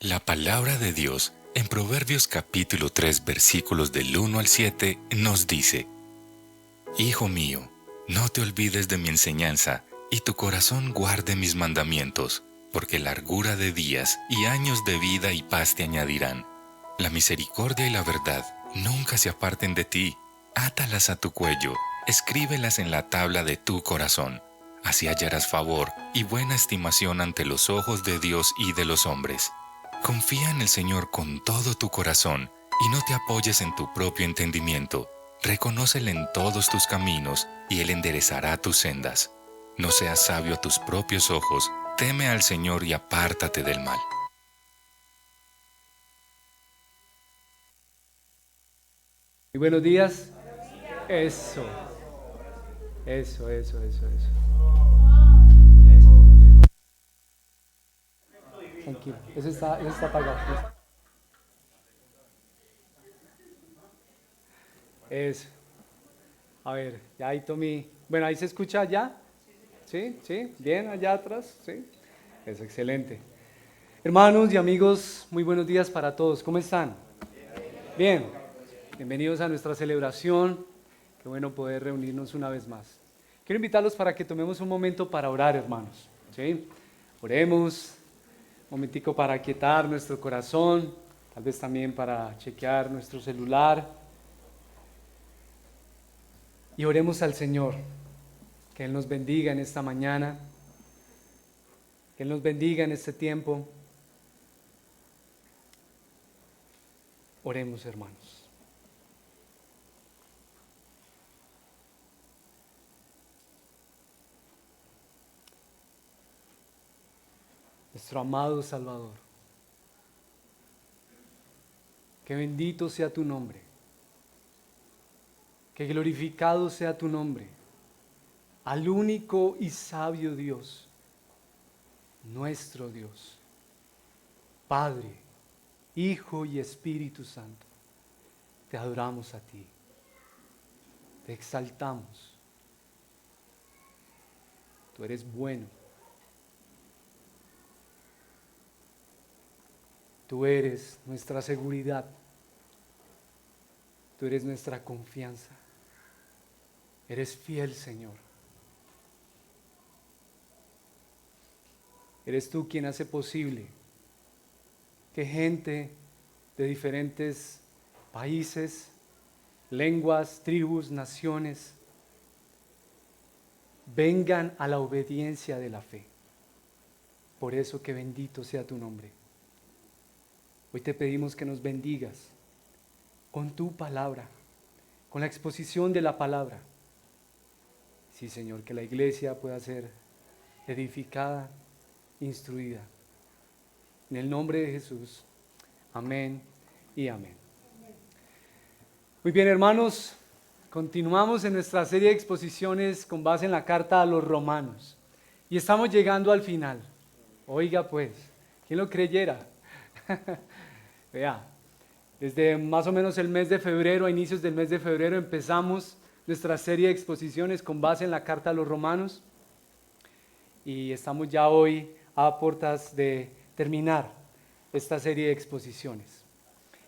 La palabra de Dios en Proverbios capítulo 3 versículos del 1 al 7 nos dice: Hijo mío, no te olvides de mi enseñanza, y tu corazón guarde mis mandamientos, porque largura de días y años de vida y paz te añadirán. La misericordia y la verdad nunca se aparten de ti. Átalas a tu cuello, escríbelas en la tabla de tu corazón. Así hallarás favor y buena estimación ante los ojos de Dios y de los hombres. Confía en el Señor con todo tu corazón y no te apoyes en tu propio entendimiento. Reconócele en todos tus caminos y Él enderezará tus sendas. No seas sabio a tus propios ojos, teme al Señor y apártate del mal. Muy buenos días. Eso, eso. Tranquilo, eso está apagado. Eso. A ver, ya ahí Tommy. Bueno, ahí se escucha ya. ¿Sí? ¿Sí? Bien, allá atrás. ¿Sí? Es excelente. Hermanos y amigos, muy buenos días para todos. ¿Cómo están? Bien. Bienvenidos a nuestra celebración. Qué bueno poder reunirnos una vez más. Quiero invitarlos para que tomemos un momento para orar, hermanos. ¿Sí? Oremos. Un momentico para aquietar nuestro corazón, tal vez también para chequear nuestro celular. Y oremos al Señor, que Él nos bendiga en esta mañana, que Él nos bendiga en este tiempo. Oremos, hermanos. Nuestro amado Salvador, que bendito sea tu nombre, que glorificado sea tu nombre, al único y sabio Dios, nuestro Dios, Padre, Hijo y Espíritu Santo. Te adoramos a ti, te exaltamos. Tú eres bueno. Tú eres nuestra seguridad. Tú eres nuestra confianza. Eres fiel, Señor. Eres tú quien hace posible que gente de diferentes países, lenguas, tribus, naciones, vengan a la obediencia de la fe. Por eso que bendito sea tu nombre. Hoy te pedimos que nos bendigas con tu palabra, con la exposición de la palabra. Sí, Señor, que la iglesia pueda ser edificada, instruida. En el nombre de Jesús. Amén y amén. Muy bien, hermanos, continuamos en nuestra serie de exposiciones con base en la carta a los Romanos. Y estamos llegando al final. Oiga pues, ¿quién lo creyera? Vea, desde más o menos el mes de febrero, a inicios del mes de febrero, empezamos nuestra serie de exposiciones con base en la carta a los Romanos. Y estamos ya hoy a puertas de terminar esta serie de exposiciones.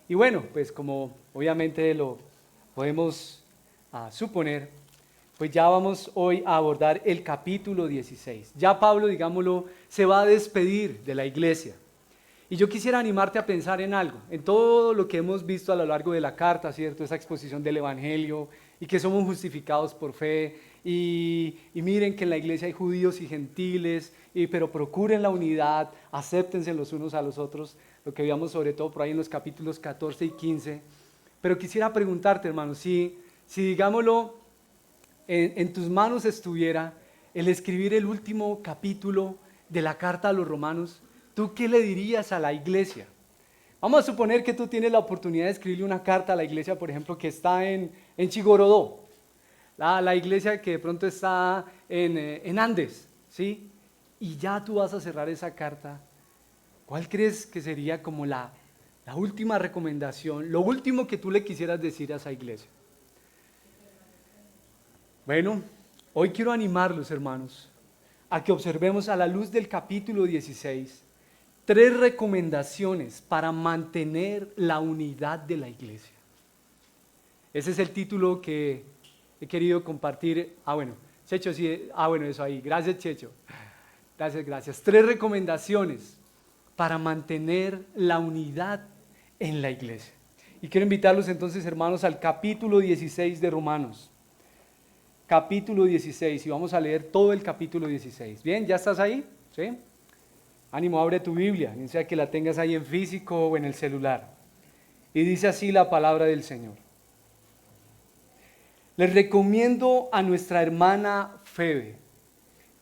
Y bueno, pues como obviamente lo podemos suponer, pues ya vamos hoy a abordar el capítulo 16. Ya Pablo, digámoslo, se va a despedir de la iglesia. Y yo quisiera animarte a pensar en algo, en todo lo que hemos visto a lo largo de la carta, ¿cierto? Esa exposición del Evangelio y que somos justificados por fe. Y miren que en la iglesia hay judíos y gentiles, pero procuren la unidad, acéptense los unos a los otros, lo que veíamos sobre todo por ahí en los capítulos 14 y 15. Pero quisiera preguntarte, hermano, si digámoslo, en tus manos estuviera el escribir el último capítulo de la carta a los romanos, ¿tú qué le dirías a la iglesia? Vamos a suponer que tú tienes la oportunidad de escribirle una carta a la iglesia, por ejemplo, que está en Chigorodó, la iglesia que de pronto está en Andes, ¿sí? Y ya tú vas a cerrar esa carta. ¿Cuál crees que sería como la última recomendación, lo último que tú le quisieras decir a esa iglesia? Bueno, hoy quiero animarlos, hermanos, a que observemos a la luz del capítulo 16 3 recomendaciones para mantener la unidad de la iglesia. Ese es el título que he querido compartir. Bueno, Checho, sí, bueno, eso ahí. Gracias, Checho. Gracias. 3 recomendaciones para mantener la unidad en la iglesia. Y quiero invitarlos entonces, hermanos, al capítulo 16 de Romanos. Capítulo 16, y vamos a leer todo el capítulo 16. ¿Bien? ¿Ya estás ahí? ¿Sí? Ánimo, abre tu Biblia, bien sea que la tengas ahí en físico o en el celular. Y dice así la palabra del Señor. Les recomiendo a nuestra hermana Febe,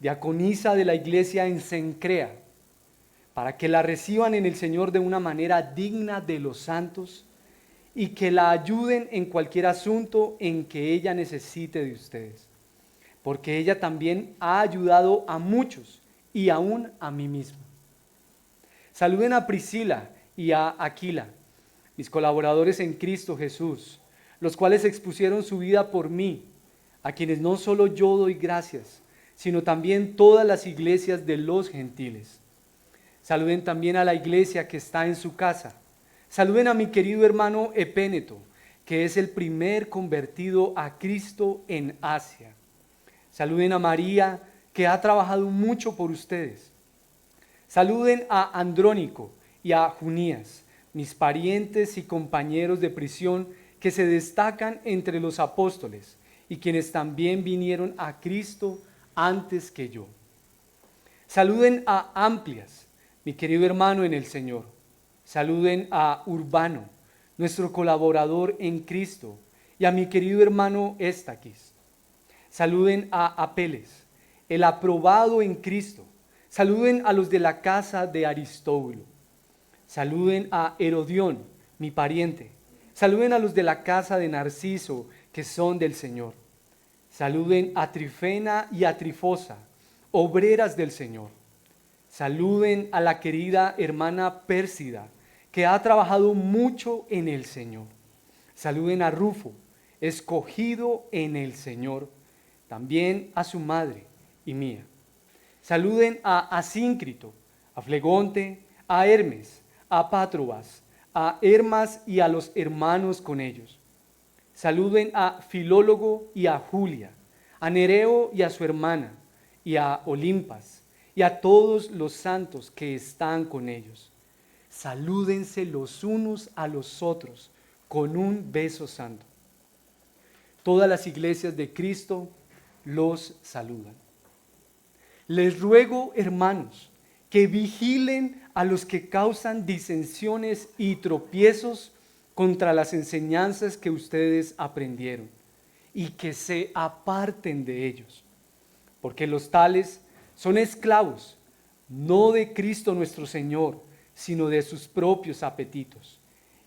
diaconisa de la iglesia en Cencrea, para que la reciban en el Señor de una manera digna de los santos y que la ayuden en cualquier asunto en que ella necesite de ustedes, porque ella también ha ayudado a muchos y aún a mí mismo. Saluden a Priscila y a Aquila, mis colaboradores en Cristo Jesús, los cuales expusieron su vida por mí, a quienes no solo yo doy gracias, sino también todas las iglesias de los gentiles. Saluden también a la iglesia que está en su casa. Saluden a mi querido hermano Epéneto, que es el primer convertido a Cristo en Asia. Saluden a María, que ha trabajado mucho por ustedes. Saluden a Andrónico y a Junías, mis parientes y compañeros de prisión que se destacan entre los apóstoles y quienes también vinieron a Cristo antes que yo. Saluden a Amplias, mi querido hermano en el Señor. Saluden a Urbano, nuestro colaborador en Cristo, y a mi querido hermano Estaquis. Saluden a Apeles, el aprobado en Cristo. Saluden a los de la casa de Aristóbulo. Saluden a Herodión, mi pariente. Saluden a los de la casa de Narciso, que son del Señor. Saluden a Trifena y a Trifosa, obreras del Señor. Saluden a la querida hermana Pérsida, que ha trabajado mucho en el Señor. Saluden a Rufo, escogido en el Señor, también a su madre y mía. Saluden a Asíncrito, a Flegonte, a Hermes, a Patrobas, a Hermas y a los hermanos con ellos. Saluden a Filólogo y a Julia, a Nereo y a su hermana, y a Olimpas, y a todos los santos que están con ellos. Salúdense los unos a los otros con un beso santo. Todas las iglesias de Cristo los saludan. Les ruego, hermanos, que vigilen a los que causan disensiones y tropiezos contra las enseñanzas que ustedes aprendieron y que se aparten de ellos, porque los tales son esclavos, no de Cristo nuestro Señor, sino de sus propios apetitos,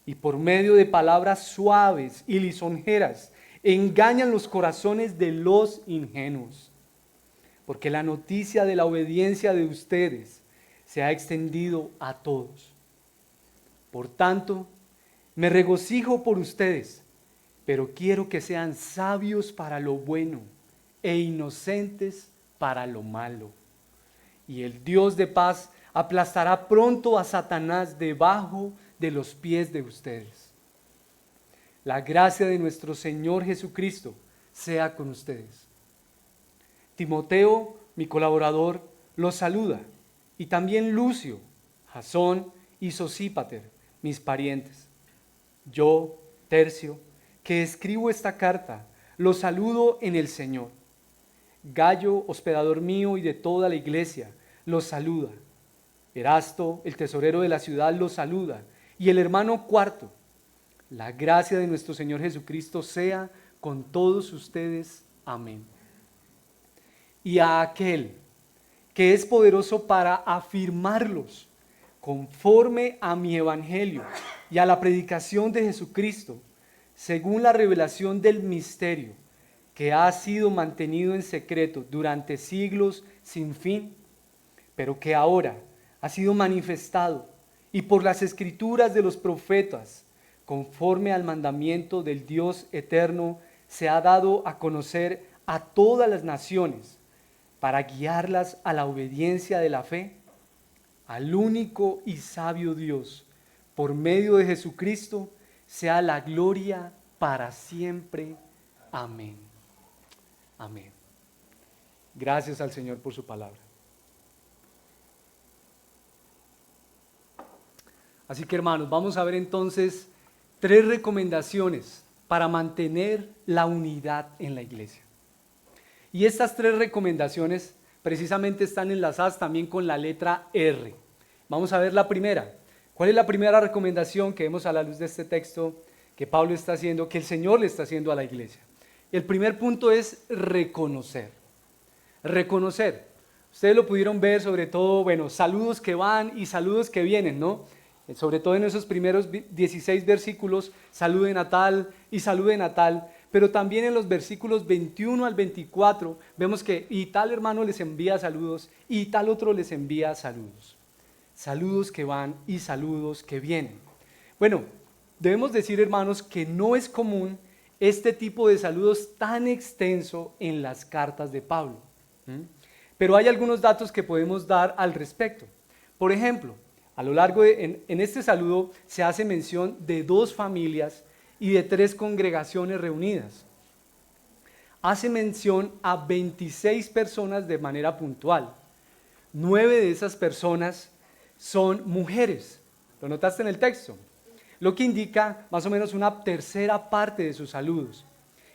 y por medio de palabras suaves y lisonjeras engañan los corazones de los ingenuos. Porque la noticia de la obediencia de ustedes se ha extendido a todos. Por tanto, me regocijo por ustedes, pero quiero que sean sabios para lo bueno e inocentes para lo malo. Y el Dios de paz aplastará pronto a Satanás debajo de los pies de ustedes. La gracia de nuestro Señor Jesucristo sea con ustedes. Timoteo, mi colaborador, los saluda, y también Lucio, Jasón y Sosípater, mis parientes. Yo, Tercio, que escribo esta carta, los saludo en el Señor. Gayo, hospedador mío y de toda la iglesia, los saluda. Erasto, el tesorero de la ciudad, los saluda, y el hermano Cuarto. La gracia de nuestro Señor Jesucristo sea con todos ustedes. Amén. Y a aquel que es poderoso para afirmarlos conforme a mi evangelio y a la predicación de Jesucristo, según la revelación del misterio que ha sido mantenido en secreto durante siglos sin fin, pero que ahora ha sido manifestado y por las escrituras de los profetas, conforme al mandamiento del Dios eterno, se ha dado a conocer a todas las naciones, para guiarlas a la obediencia de la fe. al único y sabio Dios, por medio de Jesucristo, sea la gloria para siempre. Amén. Amén. Gracias al Señor por su palabra. Así que hermanos, vamos a ver entonces 3 recomendaciones para mantener la unidad en la iglesia. Y estas 3 recomendaciones precisamente están enlazadas también con la letra R. Vamos a ver la primera. ¿Cuál es la primera recomendación que vemos a la luz de este texto que Pablo está haciendo, que el Señor le está haciendo a la iglesia? El primer punto es reconocer. Reconocer. Ustedes lo pudieron ver sobre todo, bueno, saludos que van y saludos que vienen, ¿no? Sobre todo en esos primeros 16 versículos, saluden a tal y saluden a tal, pero también en los versículos 21 al 24 vemos que y tal hermano les envía saludos y tal otro les envía saludos. Saludos que van y saludos que vienen. Bueno, debemos decir, hermanos, que no es común este tipo de saludos tan extenso en las cartas de Pablo. Pero hay algunos datos que podemos dar al respecto. Por ejemplo, a lo largo en este saludo se hace mención de 2 familias y de 3 congregaciones reunidas. Hace mención a 26 personas de manera puntual. 9 de esas personas son mujeres. ¿Lo notaste en el texto? Lo que indica más o menos una tercera parte de sus saludos.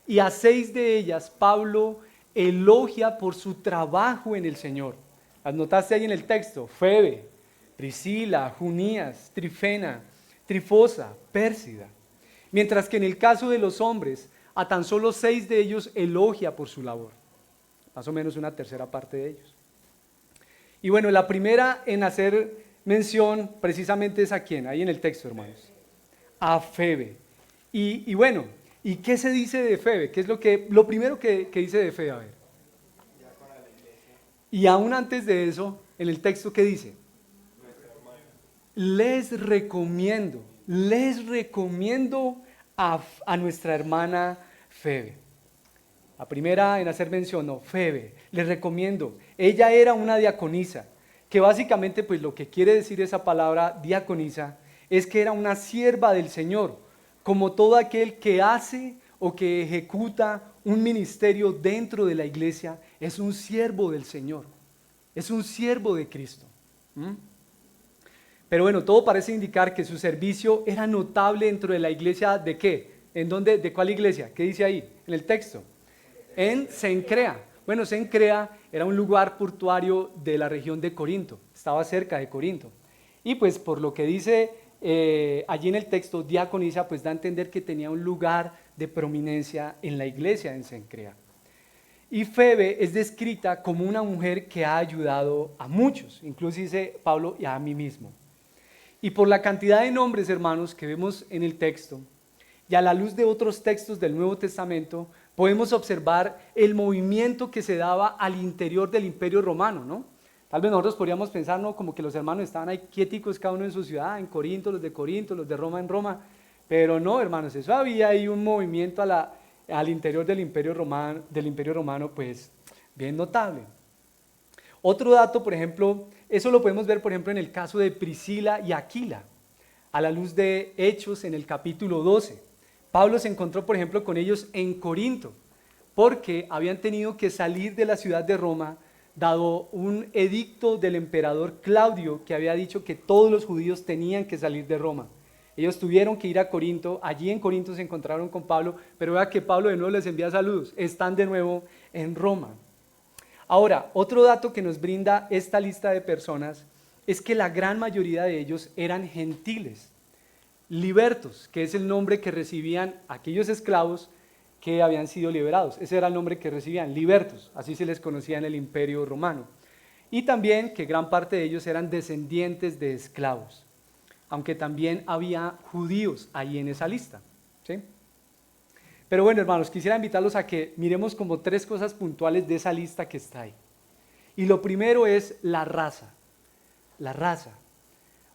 Y a 6 de ellas Pablo elogia por su trabajo en el Señor. Las notaste ahí en el texto: Febe, Priscila, Junías, Trifena, Trifosa, Pérsida. Mientras que en el caso de los hombres, a tan solo 6 de ellos elogia por su labor. Más o menos una tercera parte de ellos. Y bueno, la primera en hacer mención precisamente es a quién, ahí en el texto, hermanos. A Febe. Y bueno, ¿y qué se dice de Febe? ¿Qué es lo primero que dice de Febe? A ver. Y aún antes de eso, en el texto, ¿qué dice? Les recomiendo a nuestra hermana Febe. La primera en hacer mención, no, Febe, les recomiendo. Ella era una diaconisa, que básicamente pues lo que quiere decir esa palabra diaconisa es que era una sierva del Señor, como todo aquel que hace o que ejecuta un ministerio dentro de la iglesia, es un siervo del Señor, es un siervo de Cristo. Pero bueno, todo parece indicar que su servicio era notable dentro de la iglesia. ¿De qué? ¿En dónde? ¿De cuál iglesia? ¿Qué dice ahí en el texto? En Cencrea. Bueno, Cencrea era un lugar portuario de la región de Corinto, estaba cerca de Corinto. Y pues por lo que dice allí en el texto, diaconisa, pues da a entender que tenía un lugar de prominencia en la iglesia en Cencrea. Y Febe es descrita como una mujer que ha ayudado a muchos, incluso dice Pablo, y a mí mismo. Y por la cantidad de nombres, hermanos, que vemos en el texto, y a la luz de otros textos del Nuevo Testamento, podemos observar el movimiento que se daba al interior del Imperio Romano, ¿no? Tal vez nosotros podríamos pensar, ¿no?, como que los hermanos estaban ahí quieticos cada uno en su ciudad, en Corinto, los de Roma en Roma, pero no, hermanos, eso había ahí un movimiento al interior del Imperio Romano, pues bien notable. Otro dato, por ejemplo, eso lo podemos ver, por ejemplo, en el caso de Priscila y Aquila, a la luz de Hechos en el capítulo 12. Pablo se encontró, por ejemplo, con ellos en Corinto, porque habían tenido que salir de la ciudad de Roma, dado un edicto del emperador Claudio que había dicho que todos los judíos tenían que salir de Roma. Ellos tuvieron que ir a Corinto, allí en Corinto se encontraron con Pablo, pero vea que Pablo de nuevo les envía saludos, están de nuevo en Roma. Ahora, otro dato que nos brinda esta lista de personas es que la gran mayoría de ellos eran gentiles, libertos, que es el nombre que recibían aquellos esclavos que habían sido liberados. Ese era el nombre que recibían, libertos, así se les conocía en el Imperio Romano. Y también que gran parte de ellos eran descendientes de esclavos, aunque también había judíos ahí en esa lista, ¿sí? Pero bueno, hermanos, quisiera invitarlos a que miremos como 3 cosas puntuales de esa lista que está ahí. Y lo primero es la raza, la raza.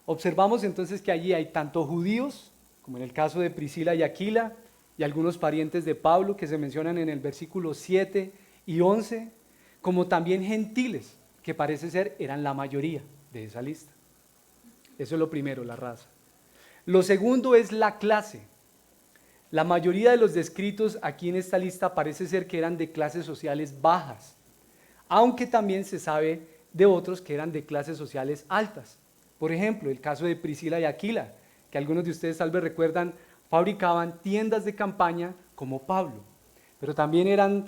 Observamos entonces que allí hay tanto judíos, como en el caso de Priscila y Aquila, y algunos parientes de Pablo que se mencionan en el versículo 7 y 11, como también gentiles, que parece ser eran la mayoría de esa lista. Eso es lo primero, la raza. Lo segundo es la clase. La mayoría de los descritos aquí en esta lista parece ser que eran de clases sociales bajas, aunque también se sabe de otros que eran de clases sociales altas. Por ejemplo, el caso de Priscila y Aquila, que algunos de ustedes tal vez recuerdan, fabricaban tiendas de campaña como Pablo. Pero también eran,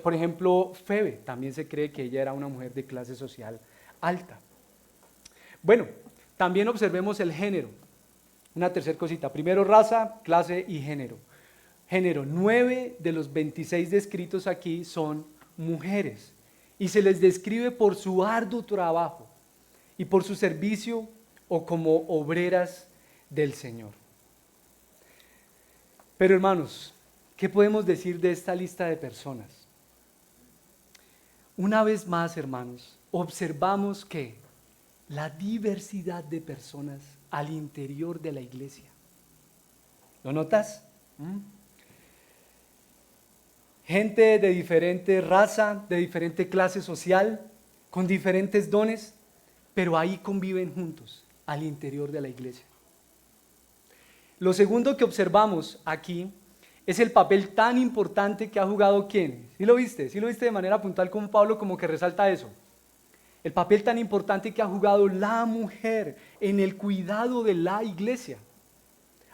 por ejemplo, Febe, también se cree que ella era una mujer de clase social alta. Bueno, también observemos el género. Una tercera cosita, primero raza, clase y género. Género, 9 de los 26 descritos aquí son mujeres y se les describe por su arduo trabajo y por su servicio o como obreras del Señor. Pero hermanos, ¿qué podemos decir de esta lista de personas? Una vez más, hermanos, observamos que la diversidad de personas al interior de la iglesia. ¿Lo notas? Gente de diferente raza, de diferente clase social, con diferentes dones, pero ahí conviven juntos al interior de la iglesia. Lo segundo que observamos aquí es el papel tan importante que ha jugado ¿quién? ¿Sí lo viste? ¿Sí lo viste de manera puntual como Pablo como que resalta eso? El papel tan importante que ha jugado la mujer en el cuidado de la iglesia.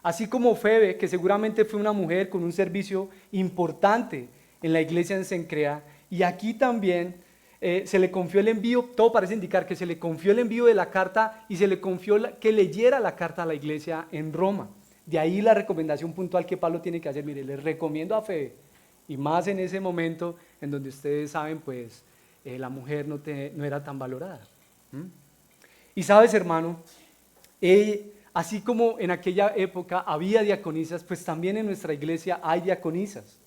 Así como Febe, que seguramente fue una mujer con un servicio importante en la iglesia en Cencrea, y aquí también se le confió el envío, todo parece indicar que se le confió el envío de la carta y se le confió que leyera la carta a la iglesia en Roma. De ahí la recomendación puntual que Pablo tiene que hacer. Mire, les recomiendo a Febe, y más en ese momento en donde ustedes saben, pues, la mujer no era tan valorada. Y sabes, hermano, así como en aquella época había diaconisas, pues también en nuestra iglesia hay diaconisas.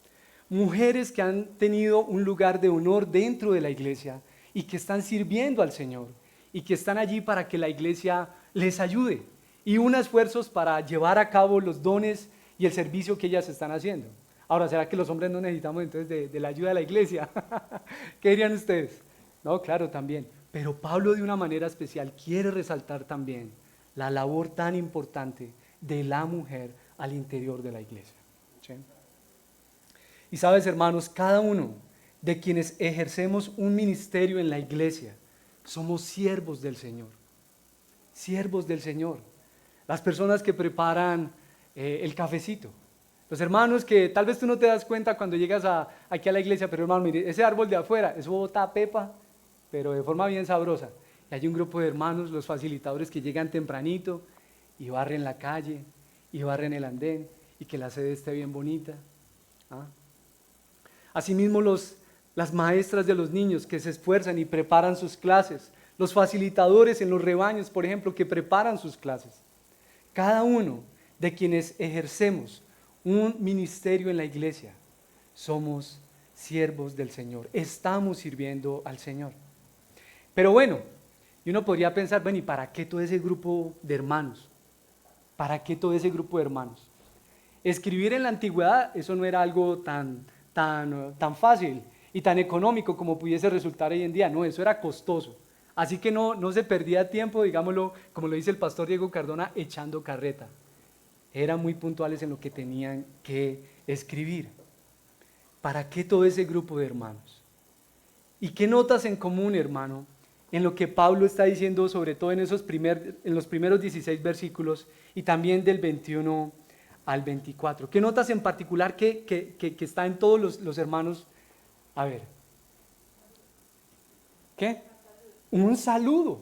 Mujeres que han tenido un lugar de honor dentro de la iglesia y que están sirviendo al Señor y que están allí para que la iglesia les ayude y unan esfuerzos para llevar a cabo los dones y el servicio que ellas están haciendo. Ahora, ¿será que los hombres no necesitamos entonces de la ayuda de la iglesia? ¿Qué dirían ustedes? No, claro, también. Pero Pablo de una manera especial quiere resaltar también la labor tan importante de la mujer al interior de la iglesia. ¿Sí? Y sabes, hermanos, cada uno de quienes ejercemos un ministerio en la iglesia somos siervos del Señor. Siervos del Señor. Las personas que preparan el cafecito. Los hermanos que tal vez tú no te das cuenta cuando llegas aquí a la iglesia, pero hermano, mire, ese árbol de afuera, eso bota pepa, pero de forma bien sabrosa. Y hay un grupo de hermanos, los facilitadores, que llegan tempranito y barren la calle, y barren el andén, y que la sede esté bien bonita. Asimismo, las maestras de los niños que se esfuerzan y preparan sus clases, los facilitadores en los rebaños, por ejemplo, que preparan sus clases. Cada uno de quienes ejercemos un ministerio en la iglesia, somos siervos del Señor, estamos sirviendo al Señor. Pero bueno, y uno podría pensar, bueno, ¿y para qué todo ese grupo de hermanos? ¿Para qué todo ese grupo de hermanos? Escribir en la antigüedad, eso no era algo tan fácil y tan económico como pudiese resultar hoy en día, no, eso era costoso. Así que no se perdía tiempo, digámoslo, como lo dice el pastor Diego Cardona, echando carreta. Eran muy puntuales en lo que tenían que escribir. ¿Para qué todo ese grupo de hermanos? ¿Y qué notas en común, hermano, en lo que Pablo está diciendo, sobre todo en los primeros 16 versículos y también del 21 al 24? ¿Qué notas en particular que está en todos los hermanos? A ver. ¿Qué? Un saludo.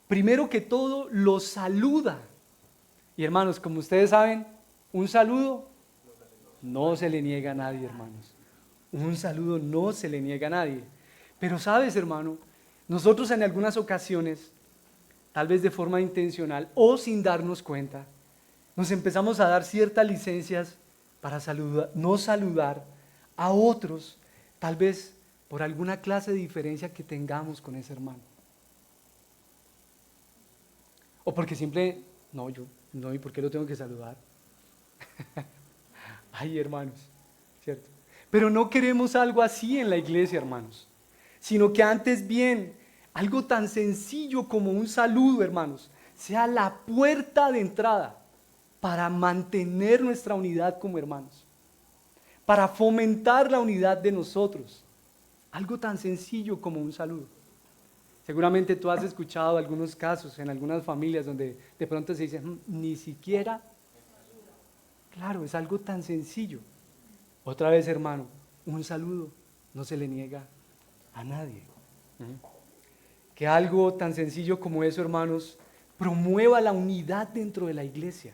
Primero que todo, los saluda. Y hermanos, como ustedes saben, un saludo no se le niega a nadie, hermanos. Un saludo no se le niega a nadie. Pero sabes, hermano, nosotros en algunas ocasiones, tal vez de forma intencional o sin darnos cuenta, nos empezamos a dar ciertas licencias para no saludar a otros, tal vez por alguna clase de diferencia que tengamos con ese hermano. O porque ¿y por qué lo tengo que saludar? Ay, hermanos, ¿cierto? Pero no queremos algo así en la iglesia, hermanos, sino que antes bien Algo tan sencillo como un saludo, hermanos, sea la puerta de entrada para mantener nuestra unidad como hermanos, para fomentar la unidad de nosotros. Algo tan sencillo como un saludo. Seguramente tú has escuchado algunos casos en algunas familias donde de pronto se dice, ni siquiera, claro, es algo tan sencillo. Otra vez, hermano, un saludo no se le niega a nadie. Que algo tan sencillo como eso, hermanos, promueva la unidad dentro de la iglesia.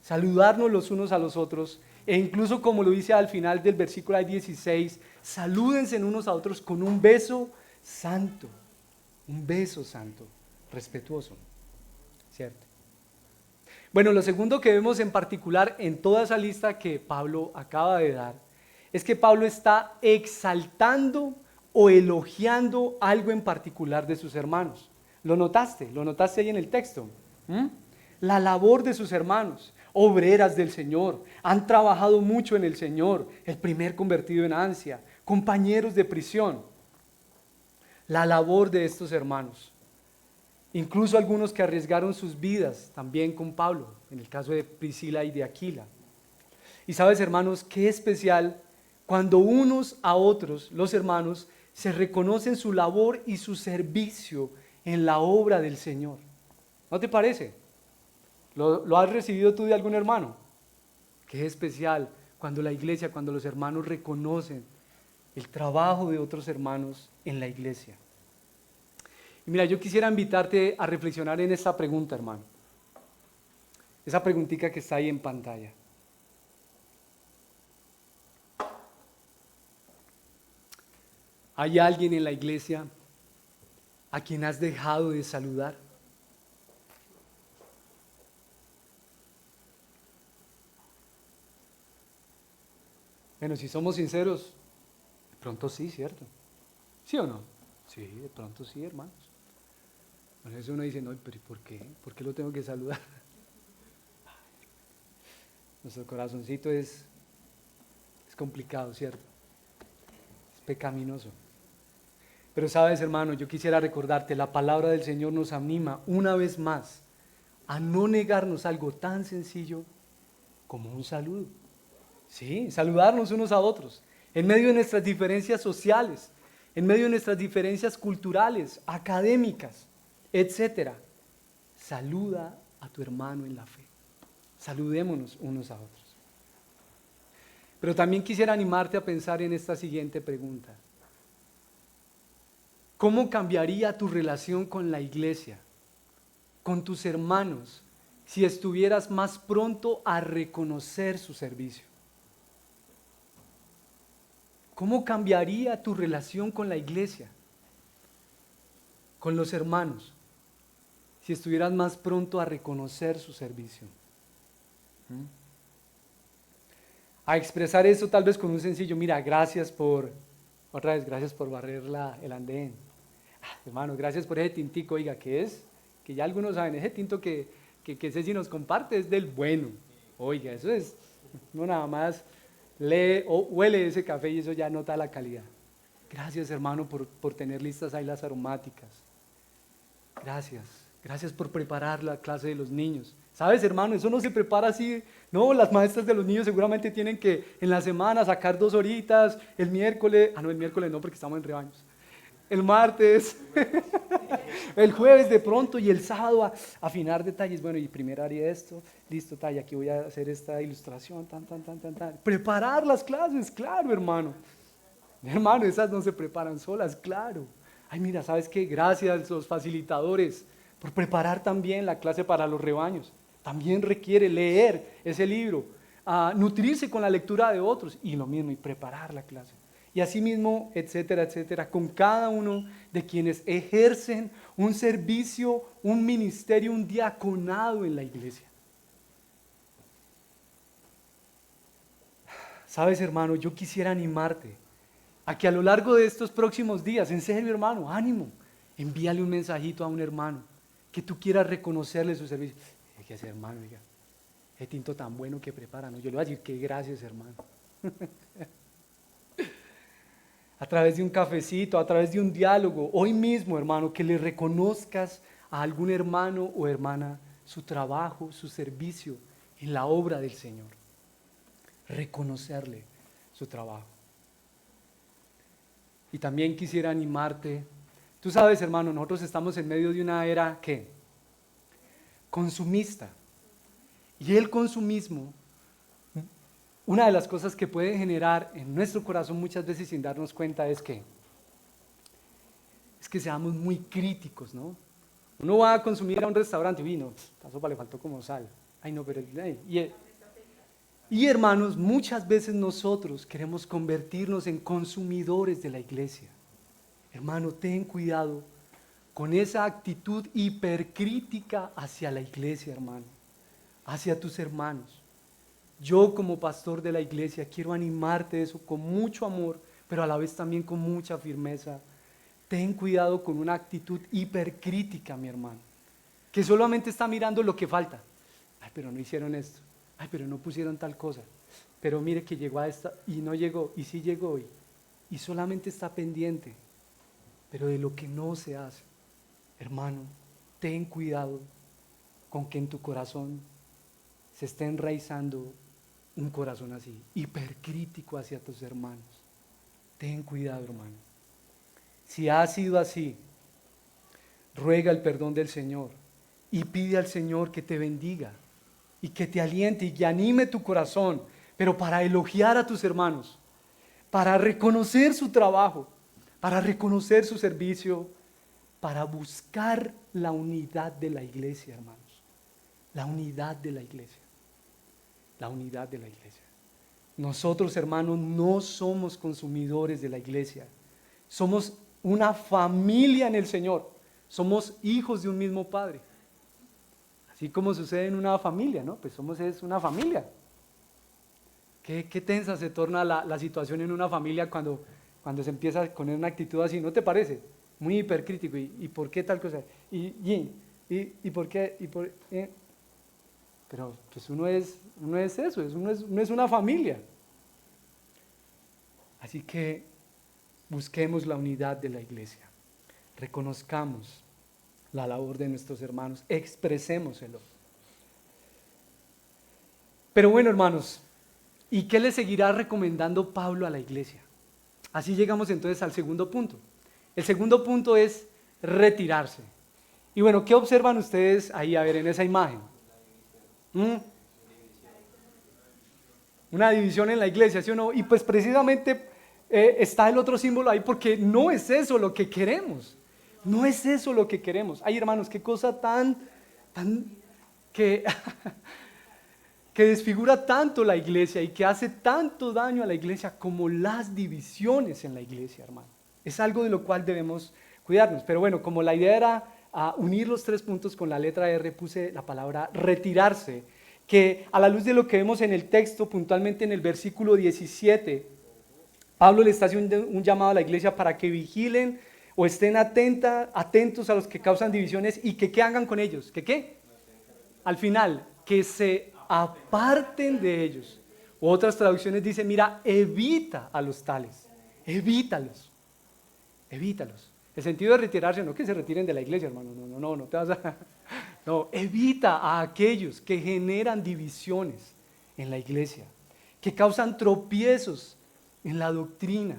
Saludarnos los unos a los otros, e incluso como lo dice al final del versículo 16, salúdense unos a otros con un beso santo, respetuoso, ¿cierto? Bueno, lo segundo que vemos en particular en toda esa lista que Pablo acaba de dar, es que Pablo está exaltando o elogiando algo en particular de sus hermanos. ¿Lo notaste? ¿Lo notaste ahí en el texto? La labor de sus hermanos, obreras del Señor, han trabajado mucho en el Señor, el primer convertido en Asia, compañeros de prisión. La labor de estos hermanos, incluso algunos que arriesgaron sus vidas también con Pablo, en el caso de Priscila y de Aquila. Y sabes, hermanos, qué especial cuando unos a otros, los hermanos, se reconocen su labor y su servicio en la obra del Señor. ¿No te parece? ¿Lo has recibido tú de algún hermano? Qué especial cuando la iglesia, cuando los hermanos reconocen el trabajo de otros hermanos en la iglesia. Y mira, yo quisiera invitarte a reflexionar en esta pregunta, hermano. Esa preguntita que está ahí en pantalla. ¿Hay alguien en la iglesia a quien has dejado de saludar? Bueno, si somos sinceros, de pronto sí, ¿cierto? ¿Sí o no? Sí, de pronto sí, hermanos. Por eso uno dice, no, pero ¿por qué? ¿Por qué lo tengo que saludar? Nuestro corazoncito es complicado, ¿cierto? Es pecaminoso. Pero sabes, hermano, yo quisiera recordarte, la palabra del Señor nos anima una vez más a no negarnos algo tan sencillo como un saludo. Sí, saludarnos unos a otros, en medio de nuestras diferencias sociales, en medio de nuestras diferencias culturales, académicas, etcétera. Saluda a tu hermano en la fe. Saludémonos unos a otros. Pero también quisiera animarte a pensar en esta siguiente pregunta. ¿Cómo cambiaría tu relación con la iglesia, con tus hermanos, si estuvieras más pronto a reconocer su servicio? ¿Cómo cambiaría tu relación con la iglesia, con los hermanos, si estuvieras más pronto a reconocer su servicio? A expresar eso tal vez con un sencillo, mira, gracias por barrer el andén. Hermano, gracias por ese tintico, oiga, ¿qué es? Que ya algunos saben, ese tinto que Ceci nos comparte es del bueno. Oiga, eso es, no nada más lee o huele ese café y eso ya nota la calidad. Gracias, hermano, por tener listas ahí las aromáticas. Gracias por preparar la clase de los niños. ¿Sabes, hermano? Eso no se prepara así. No, las maestras de los niños seguramente tienen que en la semana sacar 2 horitas, el miércoles no porque estamos en rebaños. El martes, el jueves de pronto y el sábado afinar detalles. Bueno, y primero haría esto, listo, y aquí voy a hacer esta ilustración, tan. Preparar las clases, claro, hermano. Hermano, esas no se preparan solas, claro. Ay, mira, ¿sabes qué? Gracias a los facilitadores por preparar también la clase para los rebaños. También requiere leer ese libro, nutrirse con la lectura de otros y lo mismo, y preparar la clase. Y así mismo, etcétera, etcétera, con cada uno de quienes ejercen un servicio, un ministerio, un diaconado en la iglesia. Sabes, hermano, yo quisiera animarte a que a lo largo de estos próximos días, en serio, hermano, ánimo, envíale un mensajito a un hermano que tú quieras reconocerle su servicio. Es que ese hermano, diga, ese tinto tan bueno que prepara, ¿no? Yo le voy a decir que gracias, hermano. a través de un cafecito, a través de un diálogo, hoy mismo, hermano, que le reconozcas a algún hermano o hermana su trabajo, su servicio en la obra del Señor. Reconocerle su trabajo. Y también quisiera animarte. Tú sabes, hermano, nosotros estamos en medio de una era, ¿qué? Consumista. Y el consumismo, una de las cosas que puede generar en nuestro corazón muchas veces sin darnos cuenta es que seamos muy críticos, ¿no? Uno va a consumir a un restaurante y no, a la sopa le faltó como sal. Ay, no, pero... Y hermanos, muchas veces nosotros queremos convertirnos en consumidores de la iglesia. Hermano, ten cuidado con esa actitud hipercrítica hacia la iglesia, hermano, hacia tus hermanos. Yo como pastor de la iglesia quiero animarte a eso con mucho amor, pero a la vez también con mucha firmeza. Ten cuidado con una actitud hipercrítica, mi hermano, que solamente está mirando lo que falta. Ay, pero no hicieron esto. Ay, pero no pusieron tal cosa. Pero mire que llegó a esta y no llegó, y sí llegó, y solamente está pendiente, pero de lo que no se hace. Hermano, ten cuidado con que en tu corazón se esté enraizando un corazón así, hipercrítico hacia tus hermanos. Ten cuidado, hermano. Si ha sido así, ruega el perdón del Señor y pide al Señor que te bendiga y que te aliente y que anime tu corazón, pero para elogiar a tus hermanos, para reconocer su trabajo, para reconocer su servicio, para buscar la unidad de la iglesia, hermanos. La unidad de la iglesia. La unidad de la iglesia. Nosotros, hermanos, no somos consumidores de la iglesia. Somos una familia en el Señor. Somos hijos de un mismo Padre. Así como sucede en una familia, ¿no? Pues es una familia. Qué tensa se torna la situación en una familia cuando se empieza con una actitud así, ¿no te parece? Muy hipercrítico. ¿Y por qué tal cosa? ¿Y por qué? Pero pues uno es eso, uno es una familia. Así que busquemos la unidad de la iglesia. Reconozcamos la labor de nuestros hermanos, expresémoselo. Pero bueno, hermanos, ¿y qué le seguirá recomendando Pablo a la iglesia? Así llegamos entonces al segundo punto. El segundo punto es retirarse. Y bueno, ¿qué observan ustedes ahí, a ver, en esa imagen? Una división en la iglesia, ¿sí o no? Y pues precisamente está el otro símbolo ahí porque no es eso lo que queremos. No es eso lo que queremos. Ay, hermanos, qué cosa tan que desfigura tanto la iglesia y que hace tanto daño a la iglesia como las divisiones en la iglesia, hermano. Es algo de lo cual debemos cuidarnos. Pero bueno, como la idea era unir los tres puntos con la letra R, puse la palabra retirarse, que a la luz de lo que vemos en el texto, puntualmente en el versículo 17, Pablo le está haciendo un llamado a la iglesia para que vigilen o estén atentos a los que causan divisiones y que ¿qué hagan con ellos? ¿Que qué? Al final, que se aparten de ellos. O otras traducciones dicen, mira, evita a los tales, evítalos. El sentido de retirarse no es que se retiren de la iglesia, hermano, no te vas a... No, evita a aquellos que generan divisiones en la iglesia, que causan tropiezos en la doctrina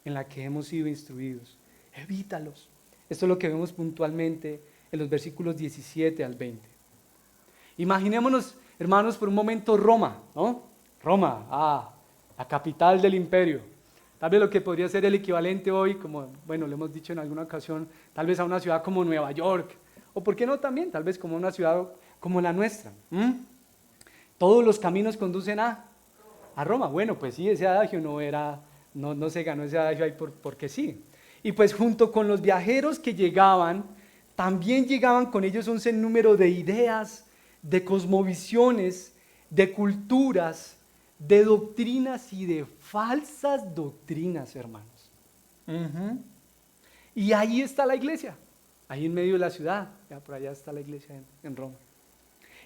en la que hemos sido instruidos. Evítalos. Esto es lo que vemos puntualmente en los versículos 17 al 20. Imaginémonos, hermanos, por un momento Roma, ¿no? Roma, la capital del imperio. Tal vez lo que podría ser el equivalente hoy, como, bueno, lo hemos dicho en alguna ocasión, tal vez a una ciudad como Nueva York, o por qué no también, tal vez como una ciudad como la nuestra. Todos los caminos conducen a Roma. Bueno, pues sí, ese adagio no se ganó ese adagio ahí porque sí. Y pues junto con los viajeros que llegaban, también llegaban con ellos un sinnúmero de ideas, de cosmovisiones, de culturas, de doctrinas y de falsas doctrinas, hermanos. Y ahí está la iglesia, ahí en medio de la ciudad, ya por allá está la iglesia en Roma.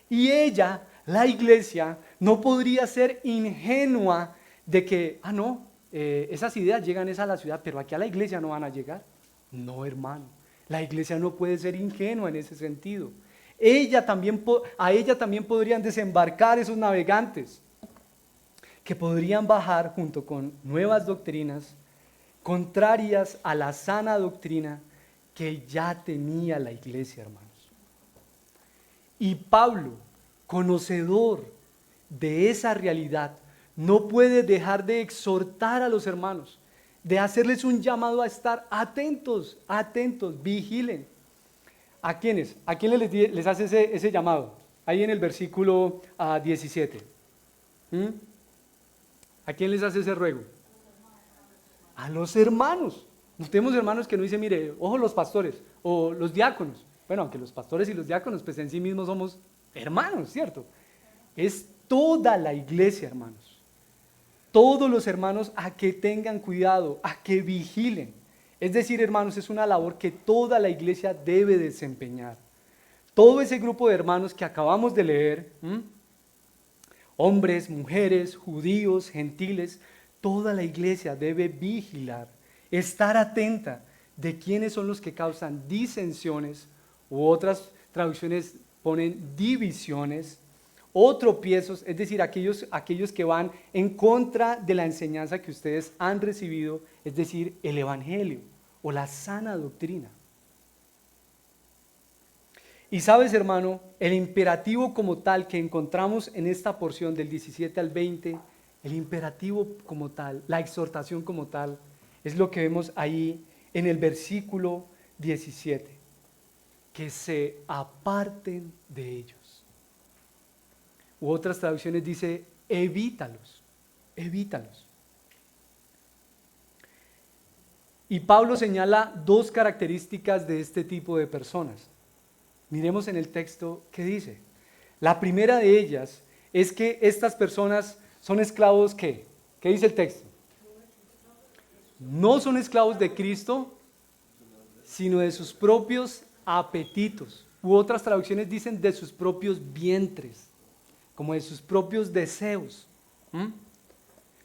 Y ella, la iglesia, no podría ser ingenua de que, no, esas ideas llegan a la ciudad, pero aquí a la iglesia no van a llegar. No, hermano, la iglesia no puede ser ingenua en ese sentido. A ella también podrían desembarcar esos navegantes que podrían bajar junto con nuevas doctrinas contrarias a la sana doctrina que ya tenía la iglesia, hermanos. Y Pablo, conocedor de esa realidad, no puede dejar de exhortar a los hermanos, de hacerles un llamado a estar atentos, vigilen. ¿A quiénes? ¿A quiénes les hace ese llamado? Ahí en el versículo 17. ¿A quién les hace ese ruego? A los hermanos. No tenemos hermanos que no dicen, mire, ojo los pastores o los diáconos. Bueno, aunque los pastores y los diáconos pues en sí mismos somos hermanos, ¿cierto? Es toda la iglesia, hermanos. Todos los hermanos a que tengan cuidado, a que vigilen. Es decir, hermanos, es una labor que toda la iglesia debe desempeñar. Todo ese grupo de hermanos que acabamos de leer, hombres, mujeres, judíos, gentiles, toda la iglesia debe vigilar, estar atenta de quiénes son los que causan disensiones, u otras traducciones ponen divisiones, o tropiezos, es decir, aquellos que van en contra de la enseñanza que ustedes han recibido, es decir, el evangelio o la sana doctrina. Y sabes, hermano, el imperativo como tal que encontramos en esta porción del 17 al 20, el imperativo como tal, la exhortación como tal, es lo que vemos ahí en el versículo 17, que se aparten de ellos. U otras traducciones dice, evítalos. Y Pablo señala dos características de este tipo de personas. Miremos en el texto qué dice. La primera de ellas es que estas personas son esclavos, ¿qué? ¿Qué dice el texto? No son esclavos de Cristo, sino de sus propios apetitos. U otras traducciones dicen de sus propios vientres, como de sus propios deseos.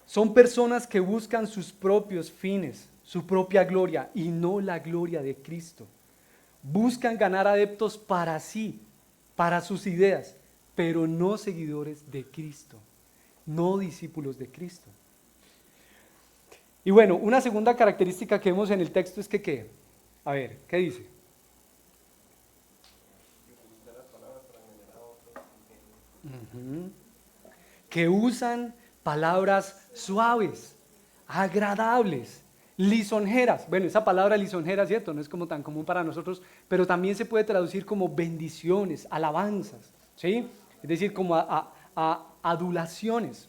Son personas que buscan sus propios fines, su propia gloria y no la gloria de Cristo. Buscan ganar adeptos para sí, para sus ideas, pero no seguidores de Cristo, no discípulos de Cristo. Y bueno, una segunda característica que vemos en el texto es que ¿qué? A ver, ¿qué dice? Que usan palabras suaves, agradables, lisonjeras. Bueno, esa palabra lisonjera, ¿cierto? No es como tan común para nosotros, pero también se puede traducir como bendiciones, alabanzas, ¿sí? Es decir, como adulaciones.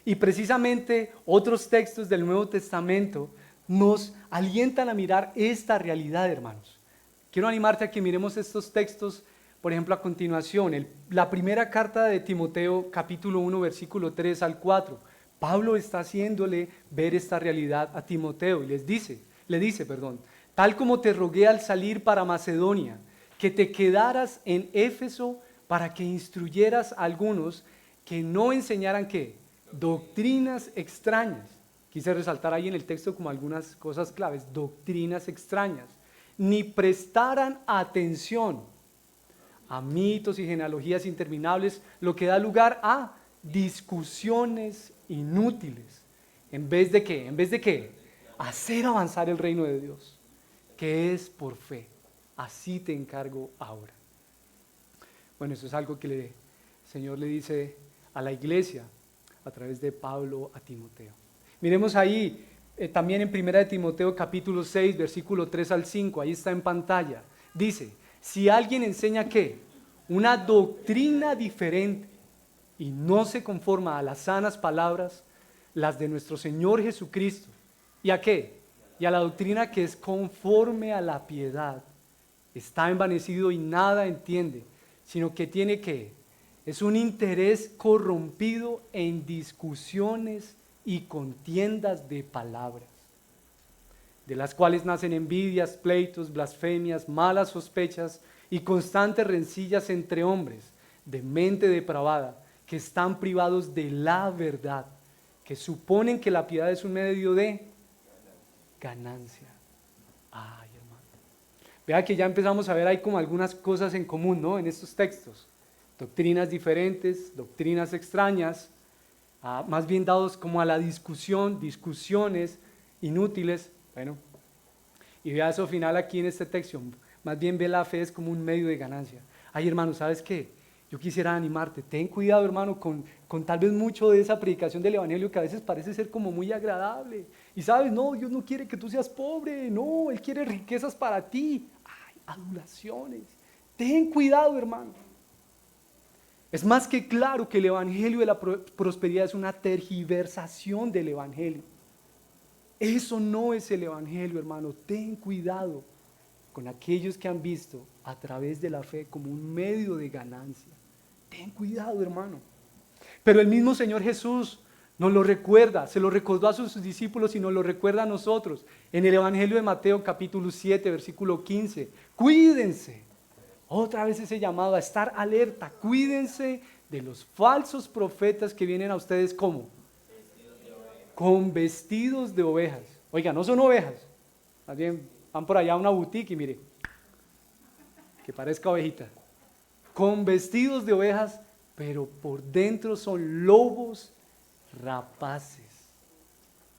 Y precisamente otros textos del Nuevo Testamento nos alientan a mirar esta realidad, hermanos. Quiero animarte a que miremos estos textos, por ejemplo, a continuación. La primera carta de Timoteo, capítulo 1, versículo 3 al 4. Pablo está haciéndole ver esta realidad a Timoteo y le dice, tal como te rogué al salir para Macedonia, que te quedaras en Éfeso para que instruyeras a algunos que no enseñaran ¿qué? Doctrinas extrañas. Quise resaltar ahí en el texto como algunas cosas claves, doctrinas extrañas, ni prestaran atención a mitos y genealogías interminables, lo que da lugar a discusiones inútiles. ¿En vez de qué? ¿En vez de qué? Hacer avanzar el reino de Dios, que es por fe. Así te encargo ahora. Bueno, eso es algo que el Señor le dice a la iglesia a través de Pablo a Timoteo. Miremos ahí también en 1 de Timoteo capítulo 6, versículo 3 al 5, ahí está en pantalla. Dice, si alguien enseña ¿qué? Una doctrina diferente y no se conforma a las sanas palabras, las de nuestro Señor Jesucristo. ¿Y a qué? Y a la doctrina que es conforme a la piedad. Está envanecido y nada entiende, sino que tiene ¿qué? Es un interés corrompido en discusiones y contiendas de palabras, de las cuales nacen envidias, pleitos, blasfemias, malas sospechas y constantes rencillas entre hombres de mente depravada, que están privados de la verdad, que suponen que la piedad es un medio de ganancia. Ay, hermano. Vea que ya empezamos a ver ahí como algunas cosas en común, ¿no? En estos textos. Doctrinas diferentes, doctrinas extrañas, más bien dados como a la discusión, discusiones inútiles. Bueno, y vea eso final aquí en este texto. Más bien ve la fe es como un medio de ganancia. Ay, hermano, ¿sabes qué? Yo quisiera animarte. Ten cuidado, hermano, con tal vez mucho de esa predicación del evangelio que a veces parece ser como muy agradable. Y sabes, no, Dios no quiere que tú seas pobre. No, Él quiere riquezas para ti. Ay, adulaciones. Ten cuidado, hermano. Es más que claro que el evangelio de la prosperidad es una tergiversación del evangelio. Eso no es el evangelio, hermano. Ten cuidado con aquellos que han visto a través de la fe como un medio de ganancia. Ten cuidado, hermano. Pero el mismo Señor Jesús nos lo recuerda, se lo recordó a sus discípulos y nos lo recuerda a nosotros. En el Evangelio de Mateo capítulo 7, versículo 15. Cuídense. Otra vez ese llamado a estar alerta. Cuídense de los falsos profetas que vienen a ustedes ¿cómo? Con vestidos de ovejas. Oiga, no son ovejas. Más bien van por allá a una boutique y mire, que parezca ovejita. Con vestidos de ovejas, pero por dentro son lobos rapaces.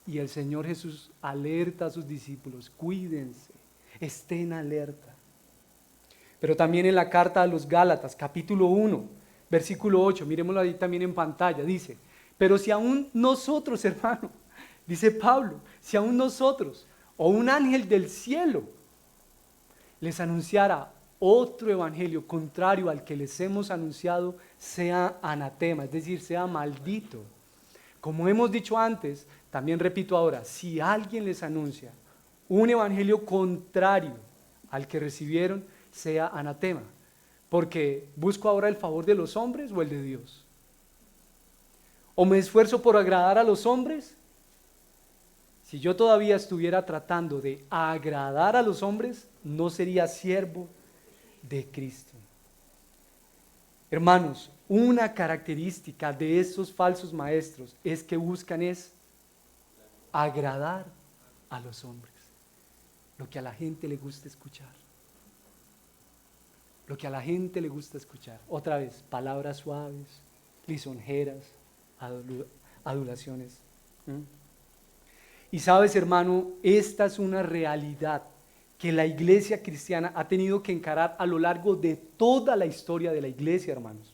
Y el Señor Jesús alerta a sus discípulos, cuídense, estén alerta. Pero también en la carta a los Gálatas, capítulo 1, versículo 8, miremoslo ahí también en pantalla, dice, pero si aún nosotros, hermano, dice Pablo, si aún nosotros o un ángel del cielo les anunciara otro evangelio contrario al que les hemos anunciado, sea anatema, es decir, sea maldito. Como hemos dicho antes, también repito ahora, si alguien les anuncia un evangelio contrario al que recibieron, sea anatema. Porque ¿busco ahora el favor de los hombres o el de Dios? ¿O me esfuerzo por agradar a los hombres? Si yo todavía estuviera tratando de agradar a los hombres, no sería siervo de Cristo. Hermanos, una característica de esos falsos maestros es que buscan es agradar a los hombres, lo que a la gente le gusta escuchar. Lo que a la gente le gusta escuchar. Otra vez, palabras suaves, lisonjeras, adulaciones. Y sabes, hermano, esta es una realidad que la iglesia cristiana ha tenido que encarar a lo largo de toda la historia de la iglesia, hermanos.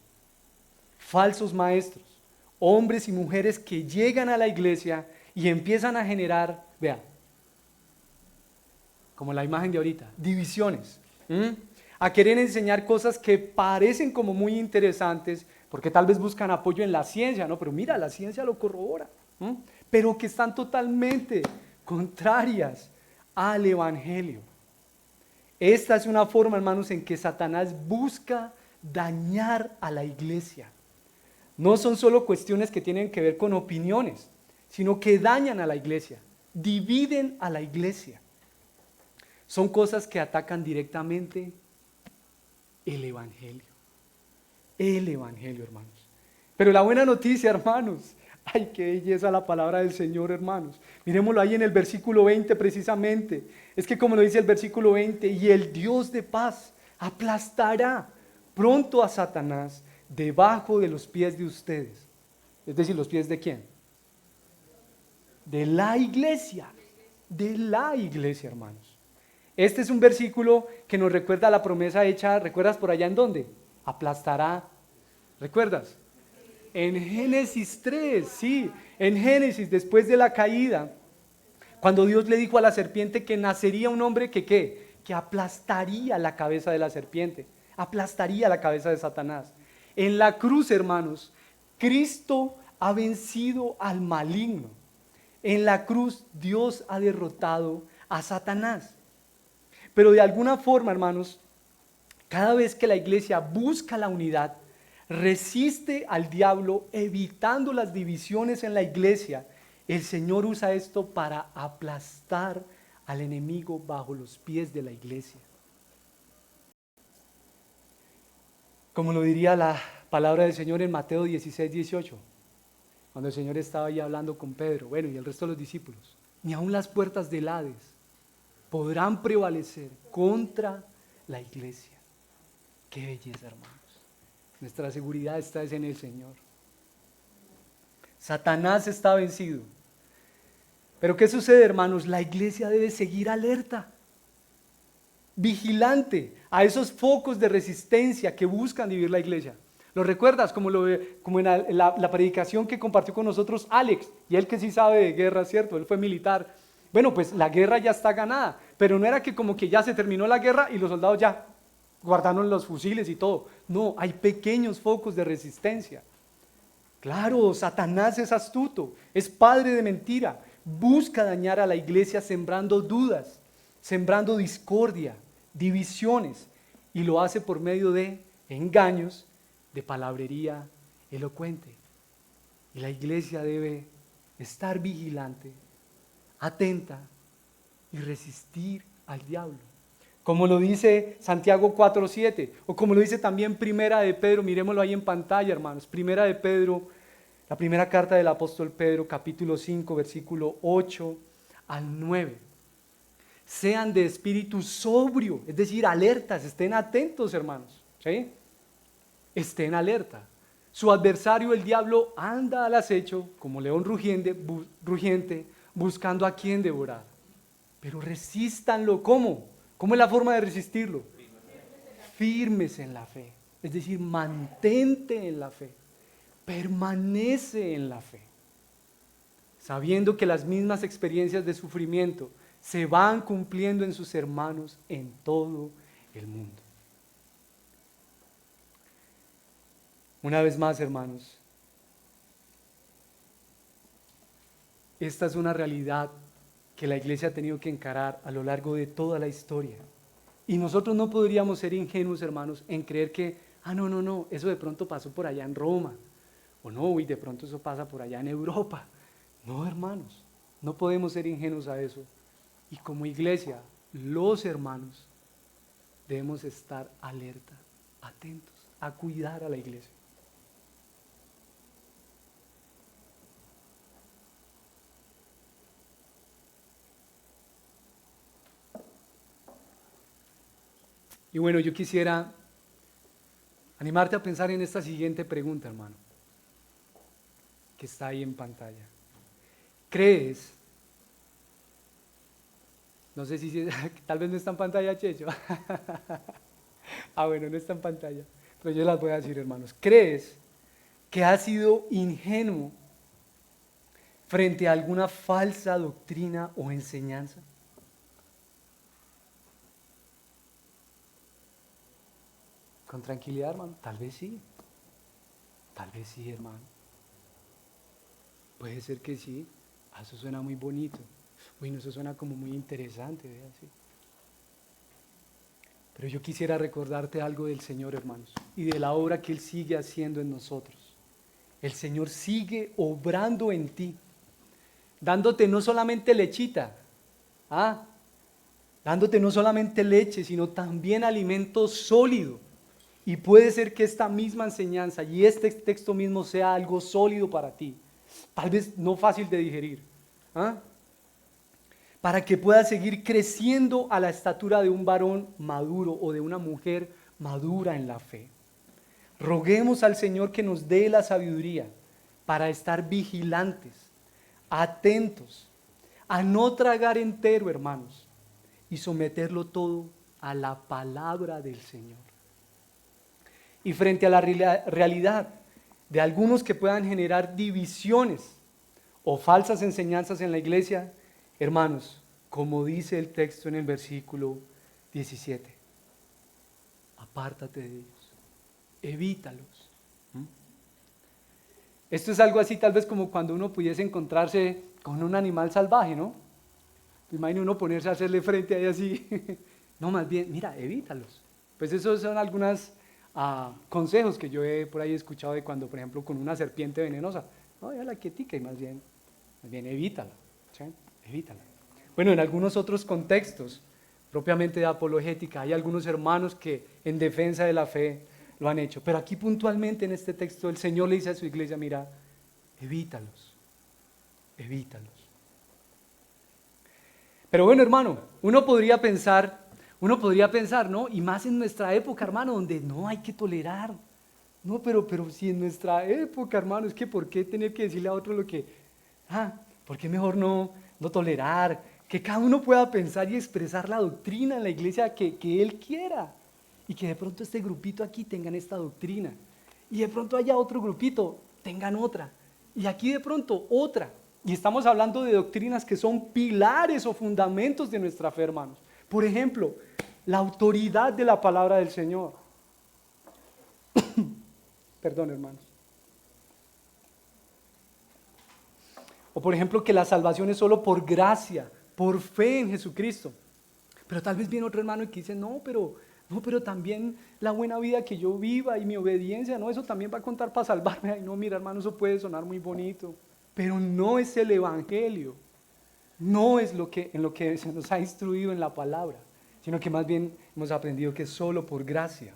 Falsos maestros, hombres y mujeres que llegan a la iglesia y empiezan a generar, vea, como la imagen de ahorita, divisiones. A querer enseñar cosas que parecen como muy interesantes, porque tal vez buscan apoyo en la ciencia, ¿no? Pero mira, la ciencia lo corrobora, pero que están totalmente contrarias al evangelio. Esta es una forma, hermanos, en que Satanás busca dañar a la iglesia. No son solo cuestiones que tienen que ver con opiniones, sino que dañan a la iglesia, dividen a la iglesia. Son cosas que atacan directamente el evangelio. El evangelio, hermanos. Pero la buena noticia, hermanos, ay, qué belleza la palabra del Señor, hermanos. Miremoslo ahí en el versículo 20 precisamente. Es que como lo dice el versículo 20, y el Dios de paz aplastará pronto a Satanás debajo de los pies de ustedes. Es decir, ¿los pies de quién? De la iglesia. De la iglesia, hermanos. Este es un versículo que nos recuerda la promesa hecha, ¿recuerdas por allá en dónde? Aplastará, ¿recuerdas? En Génesis 3, sí, en Génesis, después de la caída, cuando Dios le dijo a la serpiente que nacería un hombre que ¿qué? Que aplastaría la cabeza de la serpiente, aplastaría la cabeza de Satanás. En la cruz, hermanos, Cristo ha vencido al maligno. En la cruz Dios ha derrotado a Satanás. Pero de alguna forma, hermanos, cada vez que la iglesia busca la unidad, resiste al diablo evitando las divisiones en la iglesia, el Señor usa esto para aplastar al enemigo bajo los pies de la iglesia. Como lo diría la palabra del Señor en Mateo 16, 18, cuando el Señor estaba ahí hablando con Pedro, bueno, y el resto de los discípulos, ni aun las puertas del Hades podrán prevalecer contra la iglesia. Qué belleza, hermanos. Nuestra seguridad está en el Señor. Satanás está vencido. Pero ¿qué sucede, hermanos? La iglesia debe seguir alerta, vigilante a esos focos de resistencia que buscan dividir la iglesia. ¿Lo recuerdas? Como en la predicación que compartió con nosotros Alex, y él que sí sabe de guerra, ¿cierto? Él fue militar. Bueno, pues la guerra ya está ganada, pero no era que como que ya se terminó la guerra y los soldados ya guardaron los fusiles y todo. No, hay pequeños focos de resistencia. Claro, Satanás es astuto, es padre de mentira, busca dañar a la iglesia sembrando dudas, sembrando discordia, divisiones, y lo hace por medio de engaños, de palabrería elocuente. Y la iglesia debe estar vigilante, atenta y resistir al diablo. Como lo dice Santiago 4:7, o como lo dice también Primera de Pedro, miremoslo ahí en pantalla, hermanos. Primera de Pedro, la primera carta del apóstol Pedro, capítulo 5, versículo 8 al 9. Sean de espíritu sobrio, es decir, alertas, estén atentos, hermanos, ¿sí? Estén alerta. Su adversario, el diablo, anda al acecho como león rugiente, buscando a quien devorar. Pero resístanlo, ¿cómo? ¿Cómo es la forma de resistirlo? Firmes en la fe, es decir, mantente en la fe, permanece en la fe, sabiendo que las mismas experiencias de sufrimiento se van cumpliendo en sus hermanos en todo el mundo. Una vez más, hermanos, esta es una realidad que la iglesia ha tenido que encarar a lo largo de toda la historia. Y nosotros no podríamos ser ingenuos, hermanos, en creer que, no, eso de pronto pasó por allá en Roma, o no, y de pronto eso pasa por allá en Europa. No, hermanos, no podemos ser ingenuos a eso. Y como iglesia, los hermanos debemos estar alerta, atentos, a cuidar a la iglesia. Y bueno, yo quisiera animarte a pensar en esta siguiente pregunta, hermano, que está ahí en pantalla. ¿Crees? No sé si tal vez no está en pantalla, Checho. Bueno, no está en pantalla, pero yo las voy a decir, hermanos. ¿Crees que has sido ingenuo frente a alguna falsa doctrina o enseñanza? Con tranquilidad, hermano. Tal vez sí, hermano. Puede ser que sí. Eso suena muy bonito. Bueno, eso suena como muy interesante, ¿verdad? Sí. Pero yo quisiera recordarte algo del Señor, hermanos, y de la obra que Él sigue haciendo en nosotros. El Señor sigue obrando en ti, dándote no solamente lechita, dándote no solamente leche, sino también alimento sólido. Y puede ser que esta misma enseñanza y este texto mismo sea algo sólido para ti, tal vez no fácil de digerir, para que puedas seguir creciendo a la estatura de un varón maduro o de una mujer madura en la fe. Roguemos al Señor que nos dé la sabiduría para estar vigilantes, atentos, a no tragar entero, hermanos, y someterlo todo a la palabra del Señor. Y frente a la realidad de algunos que puedan generar divisiones o falsas enseñanzas en la iglesia, hermanos, como dice el texto en el versículo 17, apártate de ellos, evítalos. Esto es algo así tal vez como cuando uno pudiese encontrarse con un animal salvaje, ¿no? Imagina uno ponerse a hacerle frente ahí así. No, más bien, mira, evítalos. Pues esos son algunos consejos que yo he por ahí escuchado de cuando, por ejemplo, con una serpiente venenosa. No, déjala quietica y más bien evítala. ¿Sí? Evítala. Bueno, en algunos otros contextos, propiamente de apologética, hay algunos hermanos que en defensa de la fe lo han hecho. Pero aquí puntualmente en este texto el Señor le dice a su iglesia, mira, evítalos, evítalos. Pero bueno, hermano, uno podría pensar, ¿no? Y más en nuestra época, hermano, donde no hay que tolerar. No, pero si en nuestra época, hermano, es que ¿por qué tener que decirle a otro lo que, ¿por qué mejor no tolerar? Que cada uno pueda pensar y expresar la doctrina en la iglesia que él quiera. Y que de pronto este grupito aquí tengan esta doctrina. Y de pronto haya otro grupito, tengan otra. Y aquí de pronto otra. Y estamos hablando de doctrinas que son pilares o fundamentos de nuestra fe, hermanos. Por ejemplo, la autoridad de la palabra del Señor. Perdón, hermanos. O por ejemplo, que la salvación es solo por gracia, por fe en Jesucristo. Pero tal vez viene otro hermano y que dice, no, pero también la buena vida que yo viva y mi obediencia, no, eso también va a contar para salvarme. Ay, no, mira, hermano, eso puede sonar muy bonito, pero no es el evangelio. No es en lo que se nos ha instruido en la palabra, sino que más bien hemos aprendido que es solo por gracia.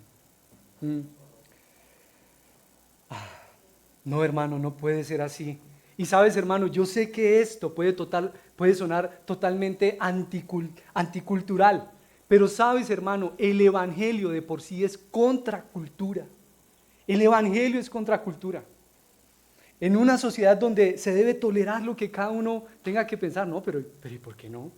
No, hermano, no puede ser así. Y sabes, hermano, yo sé que esto puede sonar totalmente anticultural, pero sabes, hermano, el evangelio de por sí es contracultura. El evangelio es contracultura. En una sociedad donde se debe tolerar lo que cada uno tenga que pensar, no, pero ¿y por qué no?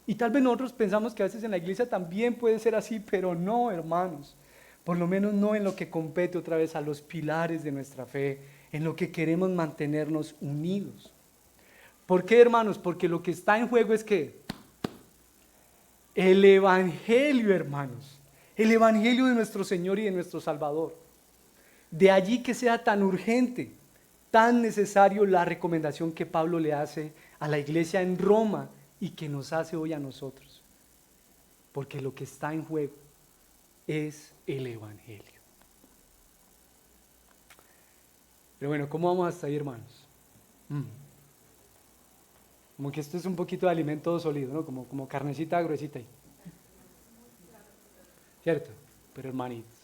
Y tal vez nosotros pensamos que a veces en la iglesia también puede ser así, pero no, hermanos. Por lo menos no en lo que compete otra vez a los pilares de nuestra fe, en lo que queremos mantenernos unidos. ¿Por qué, hermanos? Porque lo que está en juego es que el evangelio, hermanos, el evangelio de nuestro Señor y de nuestro Salvador. De allí que sea tan urgente, tan necesario la recomendación que Pablo le hace a la iglesia en Roma y que nos hace hoy a nosotros. Porque lo que está en juego es el evangelio. Pero bueno, ¿cómo vamos hasta ahí, hermanos? Como que esto es un poquito de alimento sólido, ¿no? Como carnecita gruesita ahí. ¿Cierto? Pero hermanitos,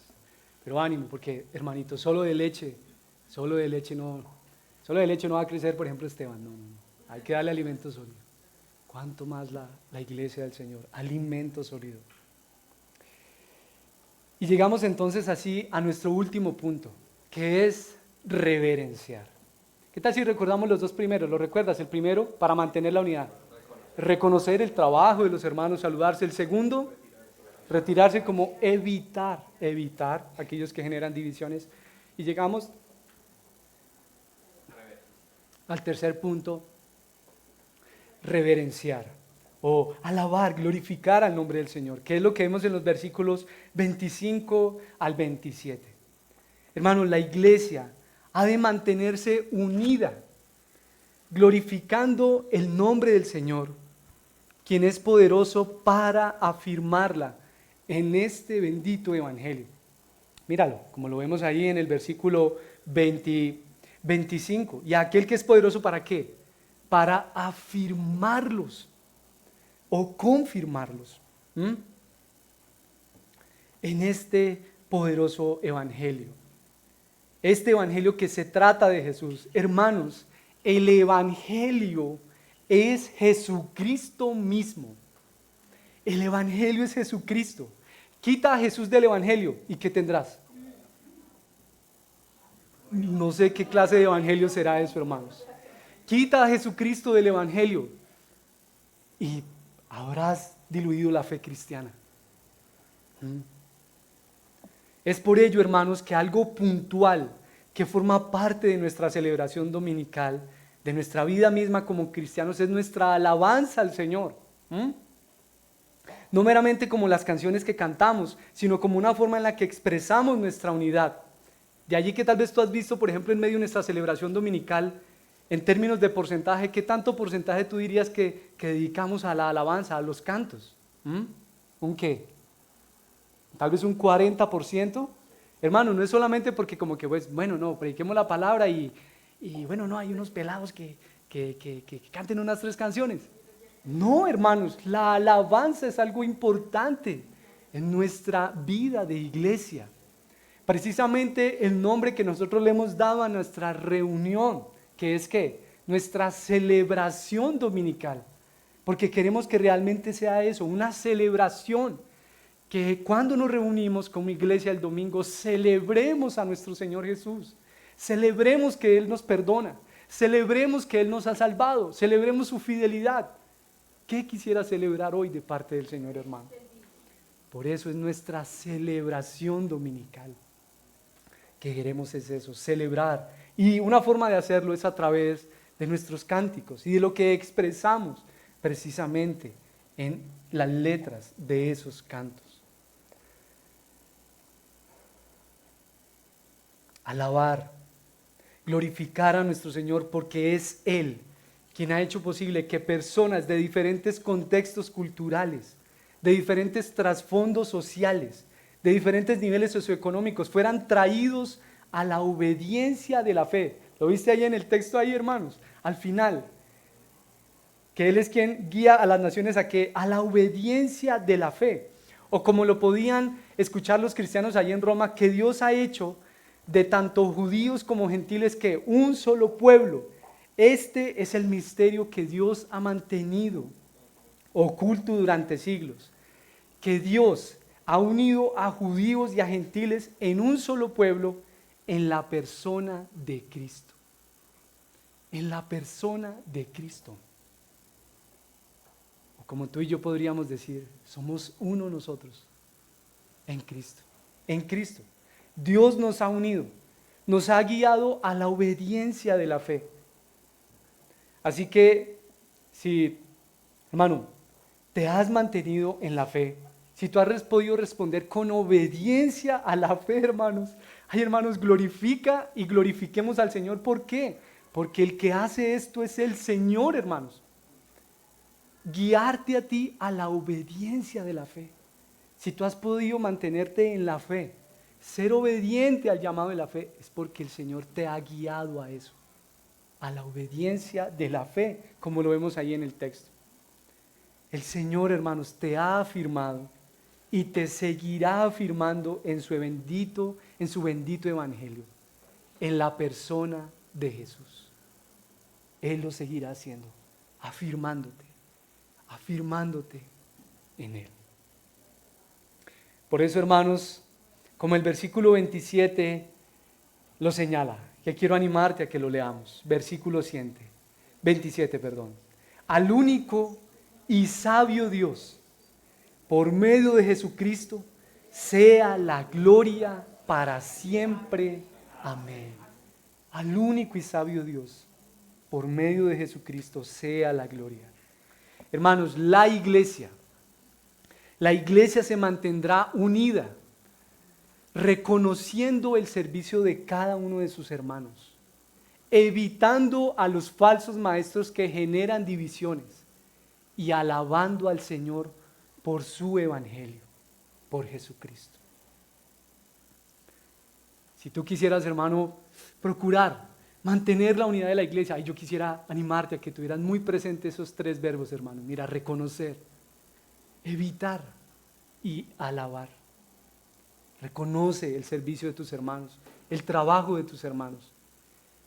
pero ánimo, porque hermanitos, solo de leche no va a crecer, por ejemplo, Esteban. No. Hay que darle alimento sólido. ¿Cuánto más la iglesia del Señor? Alimento sólido. Y llegamos entonces así a nuestro último punto, que es reverenciar. ¿Qué tal si recordamos los dos primeros? ¿Lo recuerdas? El primero, para mantener la unidad. Reconocer el trabajo de los hermanos, saludarse. El segundo, retirarse, como evitar aquellos que generan divisiones. Y llegamos al tercer punto, reverenciar o alabar, glorificar al nombre del Señor, que es lo que vemos en los versículos 25 al 27. Hermanos, la iglesia ha de mantenerse unida, glorificando el nombre del Señor, quien es poderoso para afirmarla en este bendito evangelio. Míralo, como lo vemos ahí en el versículo 25. Y aquel que es poderoso, ¿para qué? Para afirmarlos o confirmarlos en este poderoso evangelio. Este evangelio que se trata de Jesús. Hermanos, el evangelio es Jesucristo mismo. El evangelio es Jesucristo. Quita a Jesús del evangelio y ¿qué tendrás? No sé qué clase de evangelio será eso, hermanos. Quita a Jesucristo del evangelio y habrás diluido la fe cristiana. Es por ello, hermanos, que algo puntual que forma parte de nuestra celebración dominical, de nuestra vida misma como cristianos, es nuestra alabanza al Señor. No meramente como las canciones que cantamos, sino como una forma en la que expresamos nuestra unidad. De allí que tal vez tú has visto, por ejemplo, en medio de nuestra celebración dominical, en términos de porcentaje, ¿qué tanto porcentaje tú dirías que dedicamos a la alabanza, a los cantos? ¿Un qué? Tal vez un 40%. Hermano, no es solamente porque como que, pues, bueno, no, prediquemos la palabra y bueno, no, hay unos pelados que canten unas 3 canciones. No, hermanos, la alabanza es algo importante en nuestra vida de iglesia. Precisamente el nombre que nosotros le hemos dado a nuestra reunión que es ¿qué? Nuestra celebración dominical, porque queremos que realmente sea eso, una celebración, que cuando nos reunimos como iglesia el domingo, celebremos a nuestro Señor Jesús, celebremos que Él nos perdona, celebremos que Él nos ha salvado, celebremos su fidelidad. ¿Qué quisiera celebrar hoy de parte del Señor, hermano? Por eso es nuestra celebración dominical. Que queremos es eso, celebrar. Y una forma de hacerlo es a través de nuestros cánticos y de lo que expresamos precisamente en las letras de esos cantos. Alabar, glorificar a nuestro Señor porque es Él quien ha hecho posible que personas de diferentes contextos culturales, de diferentes trasfondos sociales, de diferentes niveles socioeconómicos fueran traídos a la obediencia de la fe. ¿Lo viste ahí en el texto ahí, hermanos? Al final, que Él es quien guía a las naciones a que a la obediencia de la fe. O como lo podían escuchar los cristianos allí en Roma, que Dios ha hecho de tanto judíos como gentiles que un solo pueblo. Este es el misterio que Dios ha mantenido oculto durante siglos. Que Dios ha unido a judíos y a gentiles en un solo pueblo en la persona de Cristo. En la persona de Cristo. O como tú y yo podríamos decir, somos uno nosotros en Cristo. En Cristo. Dios nos ha unido, nos ha guiado a la obediencia de la fe. Así que, si, hermano, te has mantenido en la fe, si tú has podido responder con obediencia a la fe, hermanos, ay, hermanos, glorifica y glorifiquemos al Señor. ¿Por qué? Porque el que hace esto es el Señor, hermanos. Guiarte a ti a la obediencia de la fe. Si tú has podido mantenerte en la fe, ser obediente al llamado de la fe, es porque el Señor te ha guiado a eso, a la obediencia de la fe, como lo vemos ahí en el texto. El Señor, hermanos, te ha afirmado y te seguirá afirmando en su bendito evangelio, en la persona de Jesús. Él lo seguirá haciendo, afirmándote en Él. Por eso, hermanos, como el versículo 27 lo señala, que quiero animarte a que lo leamos. Versículo 27. Al único y sabio Dios, por medio de Jesucristo, sea la gloria para siempre. Amén. Al único y sabio Dios, por medio de Jesucristo, sea la gloria. Hermanos, la iglesia se mantendrá unida, reconociendo el servicio de cada uno de sus hermanos, evitando a los falsos maestros que generan divisiones y alabando al Señor por su evangelio, por Jesucristo. Si tú quisieras, hermano, procurar mantener la unidad de la iglesia, yo quisiera animarte a que tuvieras muy presente esos 3 verbos, hermano. Mira, reconocer, evitar y alabar. Reconoce el servicio de tus hermanos, el trabajo de tus hermanos.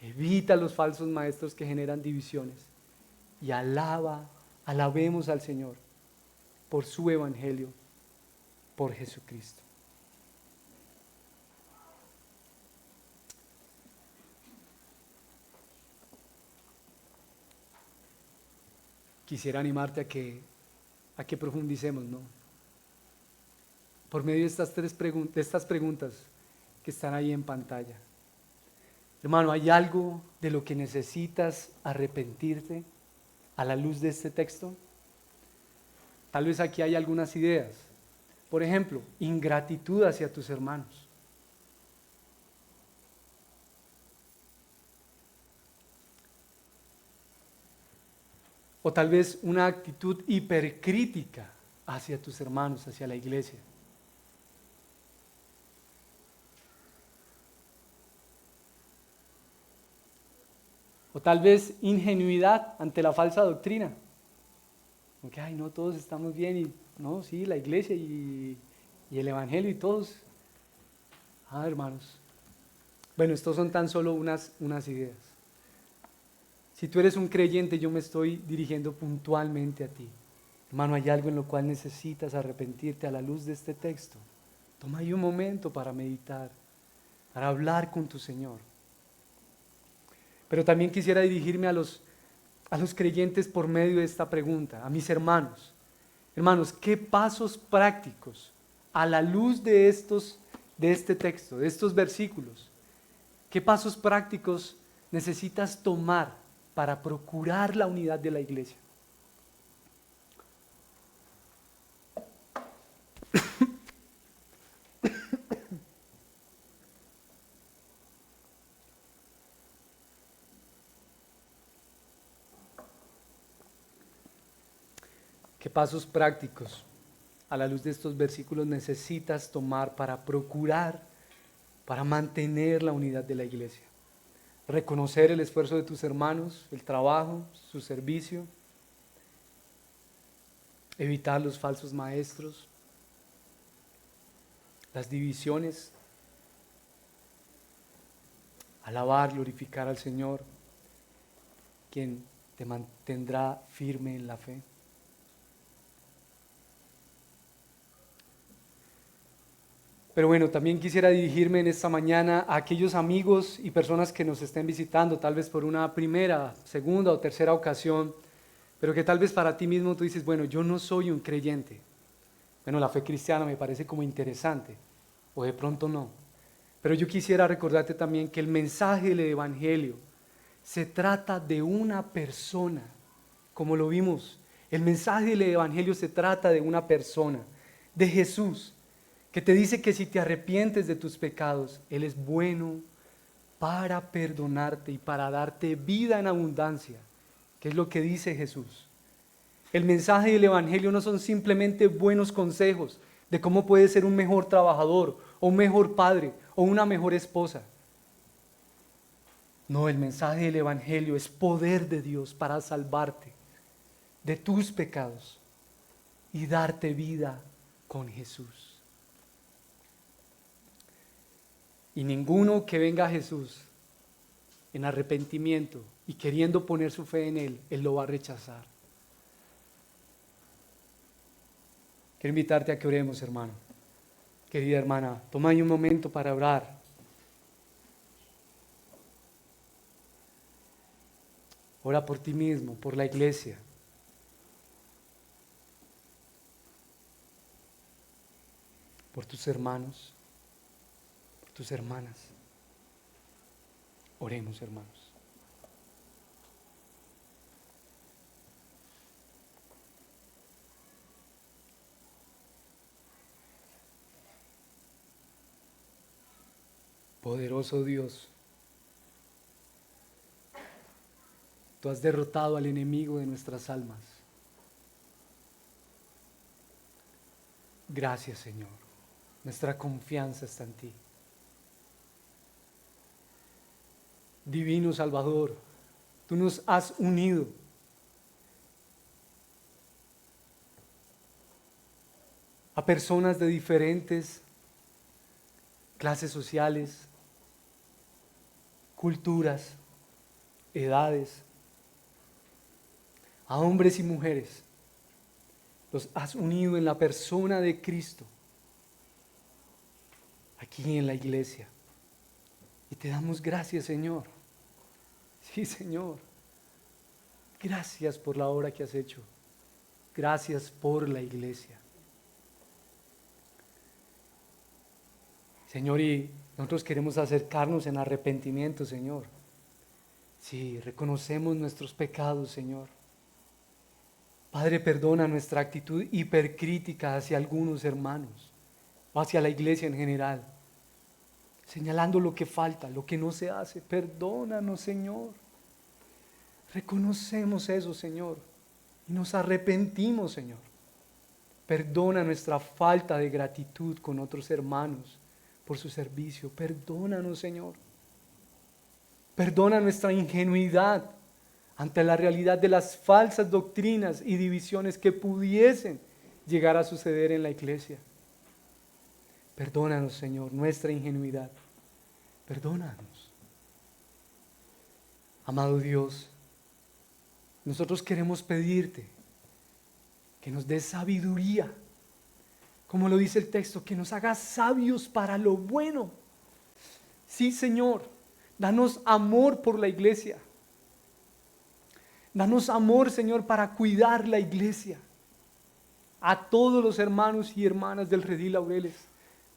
Evita los falsos maestros que generan divisiones y alabemos al Señor por su evangelio, por Jesucristo. Quisiera animarte a que profundicemos, ¿no? Por medio de estas preguntas que están ahí en pantalla. Hermano, ¿hay algo de lo que necesitas arrepentirte a la luz de este texto? Tal vez aquí hay algunas ideas. Por ejemplo, ingratitud hacia tus hermanos. O tal vez una actitud hipercrítica hacia tus hermanos, hacia la iglesia. O tal vez ingenuidad ante la falsa doctrina. Porque, ay, no, todos estamos bien y, no, sí, la iglesia y el evangelio y todos. Hermanos. Bueno, estos son tan solo unas ideas. Si tú eres un creyente, yo me estoy dirigiendo puntualmente a ti. Hermano, hay algo en lo cual necesitas arrepentirte a la luz de este texto. Toma ahí un momento para meditar, para hablar con tu Señor. Pero también quisiera dirigirme a los creyentes por medio de esta pregunta, a mis hermanos. Hermanos, ¿qué pasos prácticos a la luz de este texto, de estos versículos, qué pasos prácticos necesitas tomar para procurar la unidad de la iglesia? ¿Qué pasos prácticos a la luz de estos versículos necesitas tomar para procurar, para mantener la unidad de la iglesia? Reconocer el esfuerzo de tus hermanos, el trabajo, su servicio, evitar los falsos maestros, las divisiones, alabar, glorificar al Señor, quien te mantendrá firme en la fe. Pero bueno, también quisiera dirigirme en esta mañana a aquellos amigos y personas que nos estén visitando, tal vez por una primera, segunda o tercera ocasión, pero que tal vez para ti mismo tú dices, bueno, yo no soy un creyente. Bueno, la fe cristiana me parece como interesante, o de pronto no. Pero yo quisiera recordarte también que el mensaje del Evangelio se trata de una persona, como lo vimos. El mensaje del Evangelio se trata de una persona, de Jesús, que te dice que si te arrepientes de tus pecados, Él es bueno para perdonarte y para darte vida en abundancia, que es lo que dice Jesús. El mensaje del Evangelio no son simplemente buenos consejos de cómo puedes ser un mejor trabajador, o un mejor padre, o una mejor esposa. No, el mensaje del Evangelio es poder de Dios para salvarte de tus pecados y darte vida con Jesús. Y ninguno que venga a Jesús en arrepentimiento y queriendo poner su fe en Él, Él lo va a rechazar. Quiero invitarte a que oremos, hermano. Querida hermana, toma ahí un momento para orar. Ora por ti mismo, por la iglesia. Por tus hermanos, por tus hermanas. Oremos, hermanos. Poderoso Dios, tú has derrotado al enemigo de nuestras almas. Gracias, Señor. Nuestra confianza está en ti. Divino Salvador, tú nos has unido. A personas de diferentes clases sociales, culturas, edades, a hombres y mujeres. Los has unido en la persona de Cristo, aquí en la iglesia. Y te damos gracias, Señor. Sí, Señor. Gracias por la obra que has hecho. Gracias por la iglesia. Señor, y nosotros queremos acercarnos en arrepentimiento, Señor. Sí, reconocemos nuestros pecados, Señor. Padre, perdona nuestra actitud hipercrítica hacia algunos hermanos o hacia la iglesia en general, señalando lo que falta, lo que no se hace. Perdónanos, Señor. Reconocemos eso, Señor, y nos arrepentimos, Señor. Perdona nuestra falta de gratitud con otros hermanos por su servicio. Perdónanos, Señor. Perdona nuestra ingenuidad ante la realidad de las falsas doctrinas y divisiones que pudiesen llegar a suceder en la iglesia. Perdónanos, Señor, nuestra ingenuidad. Perdónanos. Amado Dios, Nosotros queremos pedirte que nos des sabiduría, como lo dice el texto, que nos hagas sabios para lo bueno. Sí, Señor, danos amor por la iglesia. Danos amor, Señor, para cuidar la iglesia. A todos los hermanos y hermanas del Redil Laureles,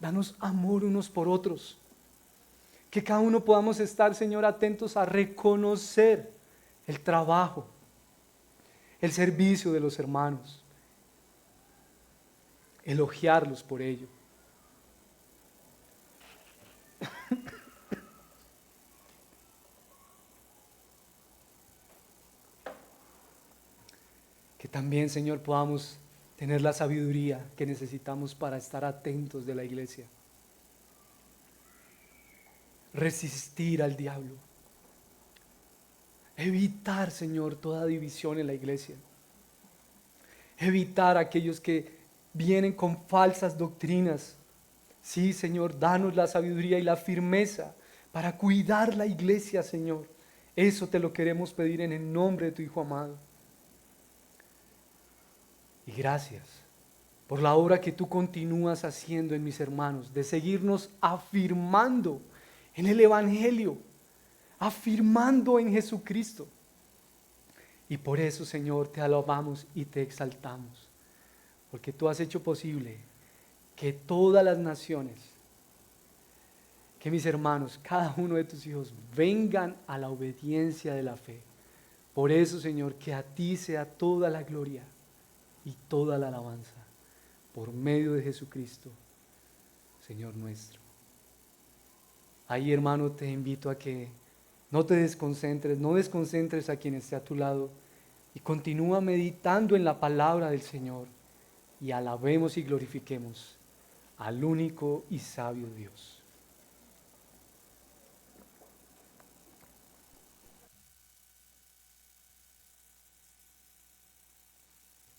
danos amor unos por otros. Que cada uno podamos estar, Señor, atentos a reconocer el trabajo, el servicio de los hermanos, elogiarlos por ello. Que también, Señor, podamos tener la sabiduría que necesitamos para estar atentos de la iglesia. Resistir al diablo. Evitar, Señor, toda división en la iglesia. Evitar aquellos que vienen con falsas doctrinas. Sí, Señor, danos la sabiduría y la firmeza para cuidar la iglesia, Señor. Eso te lo queremos pedir en el nombre de tu Hijo amado. Y gracias por la obra que tú continúas haciendo en mis hermanos, de seguirnos afirmando en el Evangelio, afirmando en Jesucristo. Y por eso, Señor, te alabamos y te exaltamos, porque tú has hecho posible que todas las naciones, que mis hermanos, cada uno de tus hijos, vengan a la obediencia de la fe. Por eso, Señor, que a ti sea toda la gloria y toda la alabanza, por medio de Jesucristo, Señor nuestro. Ahí, hermano, te invito a que no te desconcentres, no desconcentres a quien esté a tu lado y continúa meditando en la palabra del Señor y alabemos y glorifiquemos al único y sabio Dios.